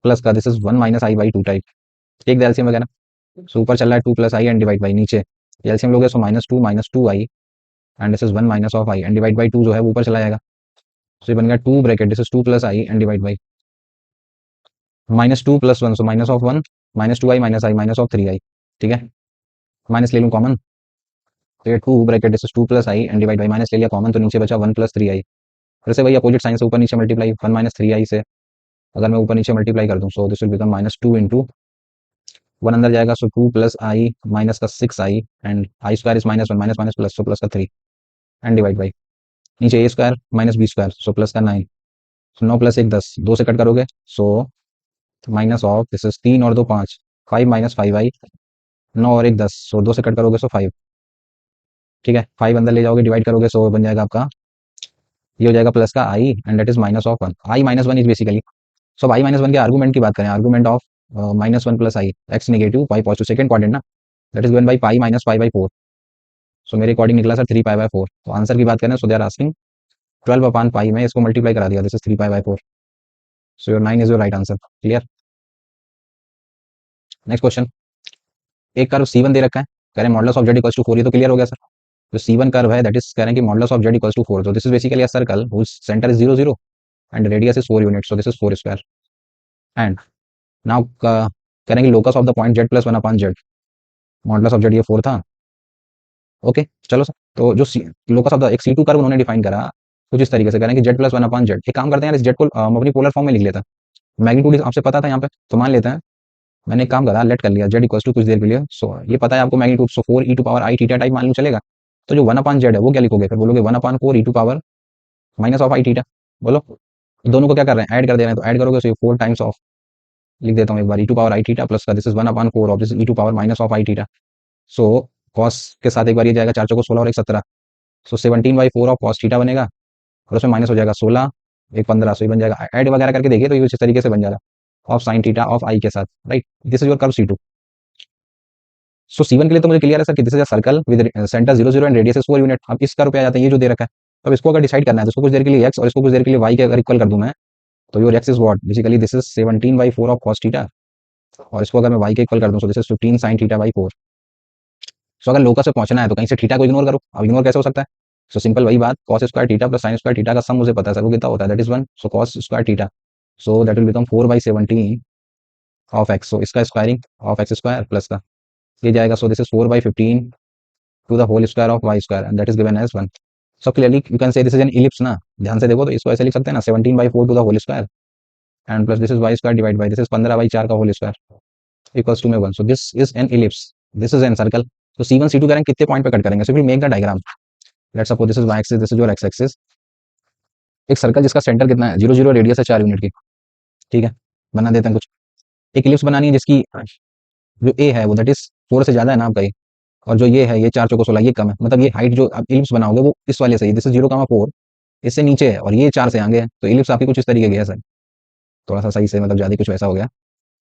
Speaker 1: प्लस का this is 1 minus I by 2 type एक एलसीएम वगैरह सो ऊपर चल रहा है 2 plus i and divide by नीचे एलसीएम लोगे so minus two I and this is 1 minus of I and divide by 2 जो है वो ऊपर चला जाएगा सो ये बन गया 2 bracket this is 2 plus i and divide by minus 2 plus 1 so minus of 1 minus 2 I minus of 3 आई ठीक है माइनस ले लूँ कॉमन तो ये 2 bracket this is 2 plus i and divide by minus ले लिया कॉमन तो नीचे बचा 1 प्लस 3 आई फिर से वही अपोजिट साइन से ऊपर नीचे मल्टीप्लाई 1 माइनस 3 आई से अगर मैं ऊपर नीचे मल्टीप्लाई कर दूं सो this will become minus 2 into 1 अंदर जाएगा सो 2 प्लस आई माइनस का 6 i and i square is minus 1 minus minus plus so plus का 3 एंड डिवाइड बाई नीचे a square minus B square so plus का 9 सो 9 प्लस 1 10 2 से कट करोगे सो माइनस ऑफ दिस इज 3 और 2 5 5 माइनस 5 आई 9 और 1 10 सो 2 से कट करोगे सो 5 ठीक है 5 अंदर ले जाओगे डिवाइड करोगे सो बन जाएगा आपका ये हो जाएगा प्लस का i and that is minus of 1 i minus 1 is basically so i minus 1 के आर्गूमेंट की बात करें argument of minus 1 plus i x negative pi positive second quadrant ना that is given by pi minus pi by 4 सो मेरे अकॉर्डिंग निकला सर 3 पाई बाई 4 तो आंसर की बात करें सो दे आर आस्किंग 12 अपान पाई में इसको मल्टीप्लाई करा दिया this is 3 pi by 4 so your 9 is your right answer clear. Next question एक कर्व C1 दे रखा है कह रहे हैं modulus of z equals to 4 ये तो क्लियर हो गया सर जो C1 कर्व है दैट इज कह रहे हैं कि modulus of z equals to 4 so this is basically a circle whose center is 0 0 and radius is 4 units so this is 4 square and now कह रहे हैं कि locus of the point z plus 1 upon z modulus of z ये 4 था ओके चलो सर तो जो लोकस ऑफ द एक C2 कर्व उन्होंने डिफाइन करा कुछ इस तरीके से कह रहे हैं कि z प्लस 1 अपॉन z एक काम करते हैं यार इस z को हम अपनी पोलर फॉर्म में लिख लेते हैं मैग्नीट्यूड आपसे पता था यहाँ पे तो मान लेते हैं मैंने एक काम करा लेट कर लिया z इक्वल्स टू कुछ देर के लिए सो ये पता है आपको magnitude so 4 e to power i theta type मान लो चलेगा तो जो 1 अपॉन z है वो क्या लिखोगे फिर बोलोगे 1 upon 4 e to power minus of i theta बोलो दोनों को क्या कर रहे हैं ऐड कर दे रहे हैं तो ऐड करोगे सो ये 4 टाइम्स ऑफ लिख देता हूँ एक बार e to power i theta plus का this is 1 upon 4 of this e to power minus of i theta so cos के साथ एक बार ये जाएगा 4 चौको 16 और 1 17 सो 17/4 ऑफ cos थीटा बनेगा और उसमें माइनस हो जाएगा 16 एक 15 सो ये बन जाएगा ऐड वगैरह करके देखिए तो ये इस तरीके से बन जाएगा ऑफ साइन थीटा ऑफ आई के साथ right this is your curve C2 so C1 के लिए तो मुझे क्लियर है सर कि this is a circle with centre 0 0 and radius is 4 unit अब इस कर्व पे आ जाते हैं ये जो दे रखा है तो अब इसको अगर डिसाइड करना है तो इसको कुछ देर के लिए x और इसको कुछ देर के लिए y के अगर इक्वल कर दूं मैं तो your x is what basically this is 17/4 of cos theta और इसको अगर मैं y के इक्वल कर दूं सो this is 15 sin theta by 4 सो अगर लोकस पे पहुंचना है तो कहीं से थीटा को इग्नोर करो अब इग्नोर कैसे हो सकता है सो सिंपल वही बात cos square theta plus sin square theta का सम मुझे पता है सर वो कितना होता है that is 1 so cos square theta so that will become 4/17 of x so इसका squaring of x square plus का ये जाएगा so this is 4/15 to the whole square of y square and that is given as 1 so clearly you can say this is an ellipse ना ध्यान से देखो तो इसको ऐसे लिख सकते हैं ना 17/4 to the whole square and plus this is y square divide by this is 15/4 का होल स्क्वायर इक्वल्स टू में 1 so this is an ellipse this is an circle तो C1 C2 करेंगे कितने पॉइंट पे कट करेंगे so will make the diagram let's suppose this is y axis this is your x axis एक सर्कल जिसका सेंटर कितना है 0 0 रेडियस है 4 यूनिट की ठीक है बना देते हैं कुछ एक इलिप्स बनानी है जिसकी जो a है वो दैट इज 4 से ज्यादा है ना आपका ये और जो ये है ये 4 चौको 16 ये कम है मतलब ये हाइट जो आप इलिप्स बनाओगे वो इस वाले से दिस इज 0,4 इससे नीचे है और ये 4 से आगे है तो इलिप्स आपकी कुछ इस तरीके की है सर थोड़ा सा सही से मतलब ज्यादा कुछ वैसा हो गया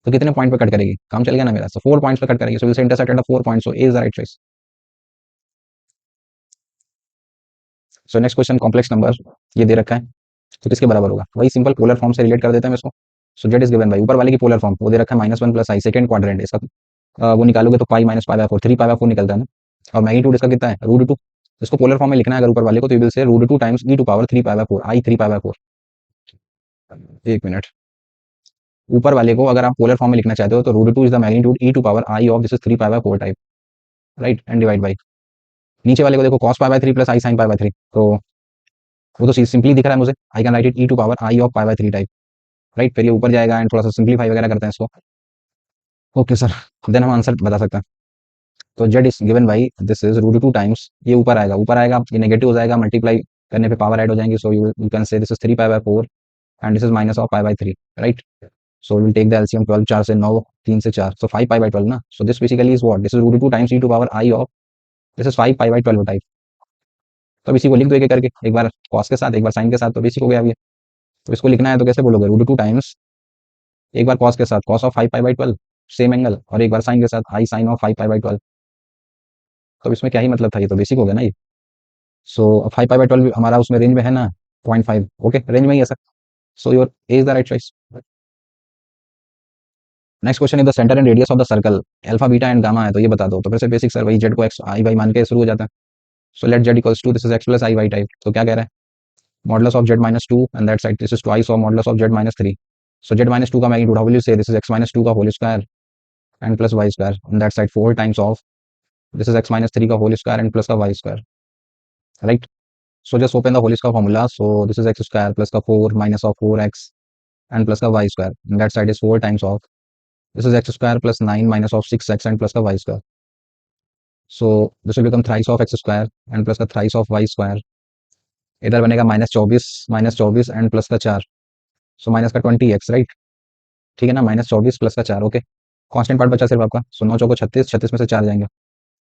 Speaker 1: तो कितने पॉइंट पे कट करेगी काम चल गया ना मेरा सो 4 पॉइंट्स पे कट करेगी सो विल से intersect at 4 points so a is the right choice. So next question complex number ये दे रखा है तो किसके बराबर होगा वही सिंपल पोलर फॉर्म से रिलेट कर देते हैं इसको सो जेड इज गिवन बाई ऊपर वाले की पोलर फॉर्म वो दे रखा है -1 प्लस आई सेकंड क्वाड्रेंट इसका वो निकालोगे तो पाई minus pi by 4 3 pi by 4 निकलता है ना और मैग्नीट्यूड इसका कितना है √2 इसको पोलर फॉर्म में लिखना है अगर ऊपर वाले को तो you will say √2 times e to power 3 pi by 4 I 3 pi by 4 एक मिनट ऊपर वाले को अगर आप पोलर फॉर्म में लिखना चाहते हो तो √2 is the magnitude e to power I of this is 3 pi by 4 type right and divide by नीचे वाले को देखो cos pi by 3 plus I sin pi by 3 तो वो तो सिंपली दिख रहा है मुझे, I can write it E to power I of pi by 3 type, right. फिर ये ऊपर जाएगा एंड थोड़ा सा सिंप्लीफाई वगैरह करते हैं इसको। ओके सर, देन हम आंसर बता सकते हैं। तो Z is given by this is root two times, ये ऊपर आएगा, ये नेगेटिव हो जाएगा, मल्टीप्लाई करने पे पावर ऐड हो जाएंगे, so you can say this is 3 pi by 4 and this is minus of pi by 3, right. So will take the LCM 12, 4 से 9, 3 से 4, सो 5 पाई बाय 12 ना। So this basically is what, this is root two times E to power I of this is 5 pi by 12 type. तो अब इसी को लिख दो एक एक करके, एक बार कॉस के साथ एक बार साइन के साथ, तो बेसिक हो गया अब ये। तो इसको लिखना है तो कैसे बोलोगे, रूट टू टाइम्स एक बार कॉस के साथ cos of 5 pi by 12 same angle, और एक बार साइन के साथ आई साइन ऑफ 5 पाई बाय 12। तो इसमें क्या ही मतलब था, ये तो बेसिक हो गया ना ये। सो 5 पाई बाय 12 हमारा उसमें रेंज में है ना, 0.5, ओके रेंज में ही है sir. So your A is the right choice. Next question is the center and radius of the circle alpha beta and gamma है, तो ये बता दो। तो फिर से बेसिक सर, वही जेड को एक्स आई वाई मान के शुरू हो जाता है। So let Z equals to this is X plus I Y type. तो क्या कह रहा है, modulus of Z minus 2 and that side this is twice of modulus of Z minus 3। सो जेड माइनस 2 का magnitude how will you say, this is x minus 2 का whole square and plus Y square and that side 4 times of this is x minus 3 का होल स्क्वायर एंड प्लस का Y square, right. So just open the whole square formula, so this is x square plus का 4 minus of 4x and plus का y square and that side is 4 times of this is x square plus 9 minus of 6x and plus का y square, so this will become thrice of x square and plus का thrice of y square। इधर बनेगा माइनस 24 एंड प्लस का 4, सो माइनस का 20x, राइट। ठीक है ना, -24 प्लस का 4, ओके। कांस्टेंट पार्ट बचा सिर्फ आपका, सो 9 चौको 36, 36 में से 4 जाएंगे,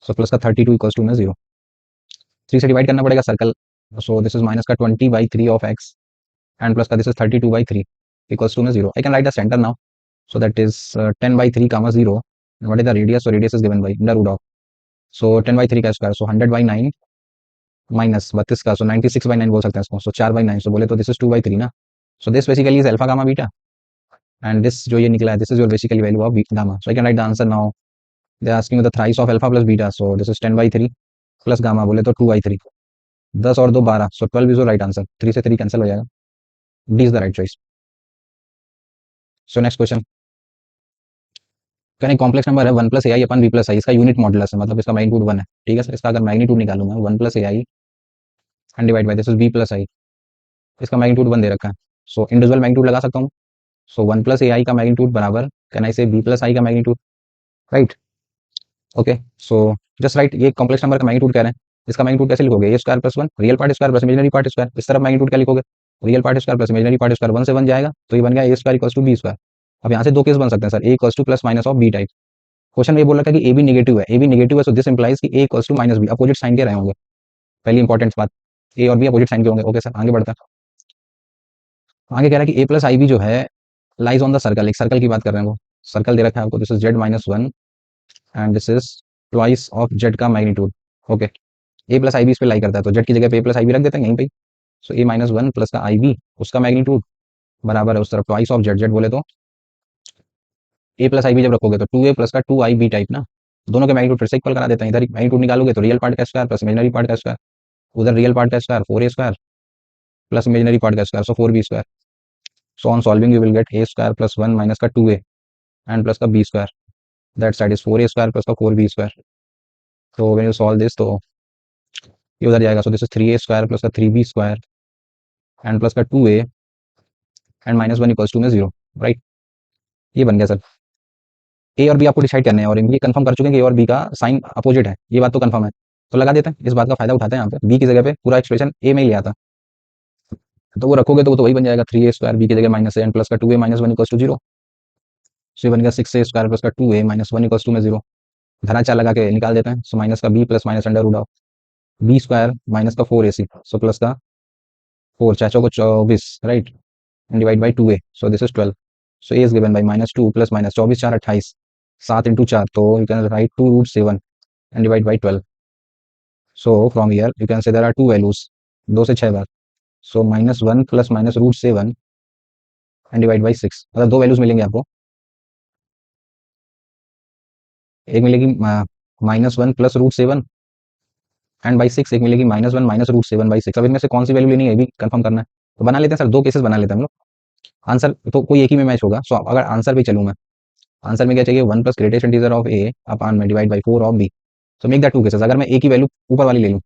Speaker 1: सो प्लस का 32 इक्वल्स टू में 0। 3 से डिवाइड करना पड़ेगा circle, so this is minus का 20/3 ऑफ x एंड प्लस का दिस इज 32/3 इक्वल्स टू में 0। आई can write the centre now, so that is 10/3 comma 0, and what is the radius, so radius is given by under root of, so 10/3 का स्क्वायर, so 100/9 माइनस 32 का, so 96/9 बोल सकते हैं इसको, so 4/9, so बोले तो दिस इज 2/3 ना। so this basically is alpha gamma beta and this जो ये निकला है this is your basically value of gamma. so I can write the answer now, they are asking you the thrice of alpha plus beta, so this is 10/3 plus gamma बोले तो 2/3, 10 और 2 12, so 12 is your right answer, 3 से 3 कैंसिल हो जाएगा, D is the right choice। so next question, कहने कॉम्प्लेक्स नंबर है 1 plus a I upon B plus i, इसका यूनिट मॉडुलस है, मतलब इसका मैग्नीट्यूड 1 है, ठीक है सर। इसका अगर मैग्नीट्यूड निकालूं मैं 1 plus a i and divide by this is b plus i, इसका मैग्नीट्यूड 1 दे रखा है, सो इंडिविजुअल मैग्नीट्यूड लगा सकता हूँ। सो 1 प्लस ए आई का मैग्नीट्यूड बराबर कैन आई से बी प्लस आई का magnitude, right. Okay, so just right, ये कॉम्प्लेक्स नंबर का मैग्नीट्यूड कह रहे हैं, इसका मैग्नीट्यूड कैसे लिखोगे, a square plus 1 real part square plus imaginary part square, इस तरफ मैग्नीट्यूड क्या लिखोगे, real part square plus imaginary part square, 1 से 1 जाएगा तो ये बन गया a square equals to b square. अब यहाँ से दो केस बन सकते हैं sir, a equals to plus minus of B type. Question में ये बोल रखा है कि ए बी नेगेटिव है, ए बी नेगेटिव है, सो दिस इंप्लाइज कि a equals to minus b, opposite sign के रहे होंगे, पहली इंपॉर्टेंट बात, ए और बी अपोजिट साइन के होंगे। ओके सर, आगे बढ़ता है। आगे कह रहा है कि ए प्लस आई बी जो है लाइज ऑन द सर्कल, एक सर्कल की बात कर रहे हैं वो, सर्कल दे रखा है आपको, this is z minus 1 and this is twice of z का मैग्नीट्यूड, ओके। ए प्लस आई बी इस पे लाई करता है, तो जेड की जगह पे ए प्लस आई बी रख देते हैं यहीं पे, सो ए माइनस 1 प्लस का आई बी, उसका मैग्नीट्यूड बराबर है उस तरफ ट्वाइस ऑफ जेड, जेड बोले तो ए प्लस आई बी जब रखोगे तो 2a प्लस का 2i बी टाइप ना, दोनों के मैग्नीट्यूड फिर से इक्वल करा देते हैं, इधर मैग्नीट्यूड निकालोगे तो रियल पार्ट का स्क्वायर प्लस इमेजिनरी पार्ट का स्क्वायर, उधर रियल पार्ट का square 4a square plus imaginary part का square, so 4b square. So on solving you will get a square plus 1 minus का 2a एंड प्लस का b square, that side is 4a square plus का 4b स्क्वायर। तो व्हेन यू सॉल्व दिस तो ये उधर जाएगा, so this is 3a square plus का 3b स्क्वायर एंड प्लस का 2a and minus 1 equals to में 0, राइट। ये बन गया सर। ए और बी आपको डिसाइड करने हैं और ये कंफर्म कर चुके हैं कि ए और बी का साइन अपोजिट है, ये बात तो कंफर्म है। तो लगा देते हैं, इस बात का फायदा उठाते हैं, यहाँ पे बी की जगह पे पूरा एक्सप्रेशन ए में ही लिया था, तो वो रखोगे तो वो तो वही बन जाएगा, 3a स्क्वायर बी की जगह माइनस एन प्लस का 2a माइनस 1 इक्वल्स टू 0, सो ये बन गया 6a स्क्वायर प्लस का 2a माइनस 1 इक्वल्स टू में 0। धना चार लगा के निकाल देते हैं, सो माइनस का b plus minus under root of b square minus का 4ac, सो प्लस का 4 चाचो को 24, right, and divide by 2a, so this is 12। So a is given by -2 plus minus 24 4 28, 7 into 4, तो you can write 2√7 and divide by 12। So from here you can say there are two values, 2 से 6 बार, सो -1 plus minus √7 and divide by 6, मतलब दो वैल्यूज मिलेंगे आपको, एक मिलेगी -1 प्लस √7 एंड बाई 6, एक मिलेगी -1 माइनस √7 बाई 6। अब इनमें से कौन सी वैल्यू लेनी है ये भी कंफर्म करना है, तो बना लेते हैं सर, दो केसेस बना लेते हैं हम लोग, आंसर तो कोई एक ही में मैच होगा। सो अगर आंसर भी चलूँ मैं, आंसर में क्या चाहिए, 1 plus greatest integer of a upon में divide by 4 of b, so make that two cases. अगर मैं ए की वैल्यू ऊपर वाली ले लूँ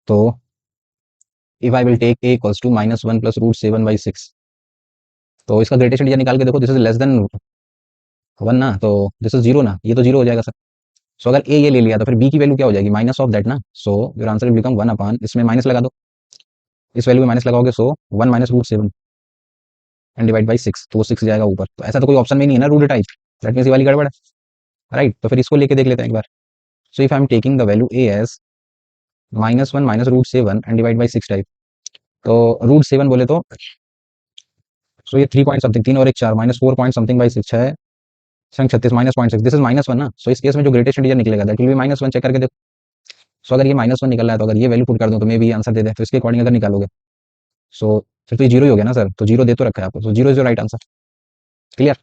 Speaker 1: तो if I will take a equals to -1 plus root 7/6, तो इसका ग्रेटेस्ट इंटीजर निकाल के देखो, दिस इज लेस देन 1 ना, तो दिस इज 0 ना, ये तो 0 हो जाएगा सर। सो अगर a ये ले लिया तो फिर b की वैल्यू क्या हो जाएगी, माइनस ऑफ दैट ना। So your answer will become 1 upon, इसमें माइनस लगा दो, इस वैल्यू में माइनस लगाओगे, so 1 minus root 7 and divide by 6, तो वो 6 जाएगा ऊपर। तो ऐसा तो कोई ऑप्शन में नहीं है ना रूट टाइप, दैट मीन्स ये वाली गड़बड़ है, राइट। तो फिर इसको लेके देख लेते हैं एक बार। So if I am taking the value a as -1 minus root 7 and divide by 6 type, तो रूट 7 बोले तो सो ये 3 पॉइंट समथिंग, 3 और 1 4, -4 पॉइंट समथिंग बाई 6 है 36, -0.6, दिस इज -1 ना। सो इस केस में जो ग्रेटेस्ट इंटीजर निकलेगा दैट विल बी -1, चेक करके देखो। सो अगर ये -1 निकल रहा है, तो अगर ये वैल्यू पुट कर दूं तो मे भी आंसर दे दे, तो इसके अकॉर्डिंग अगर निकालोगे सो फिर तो ये 0 ही हो गया ना सर, तो 0 दे तो रखा है आपको, तो 0 is your right answer. Clear.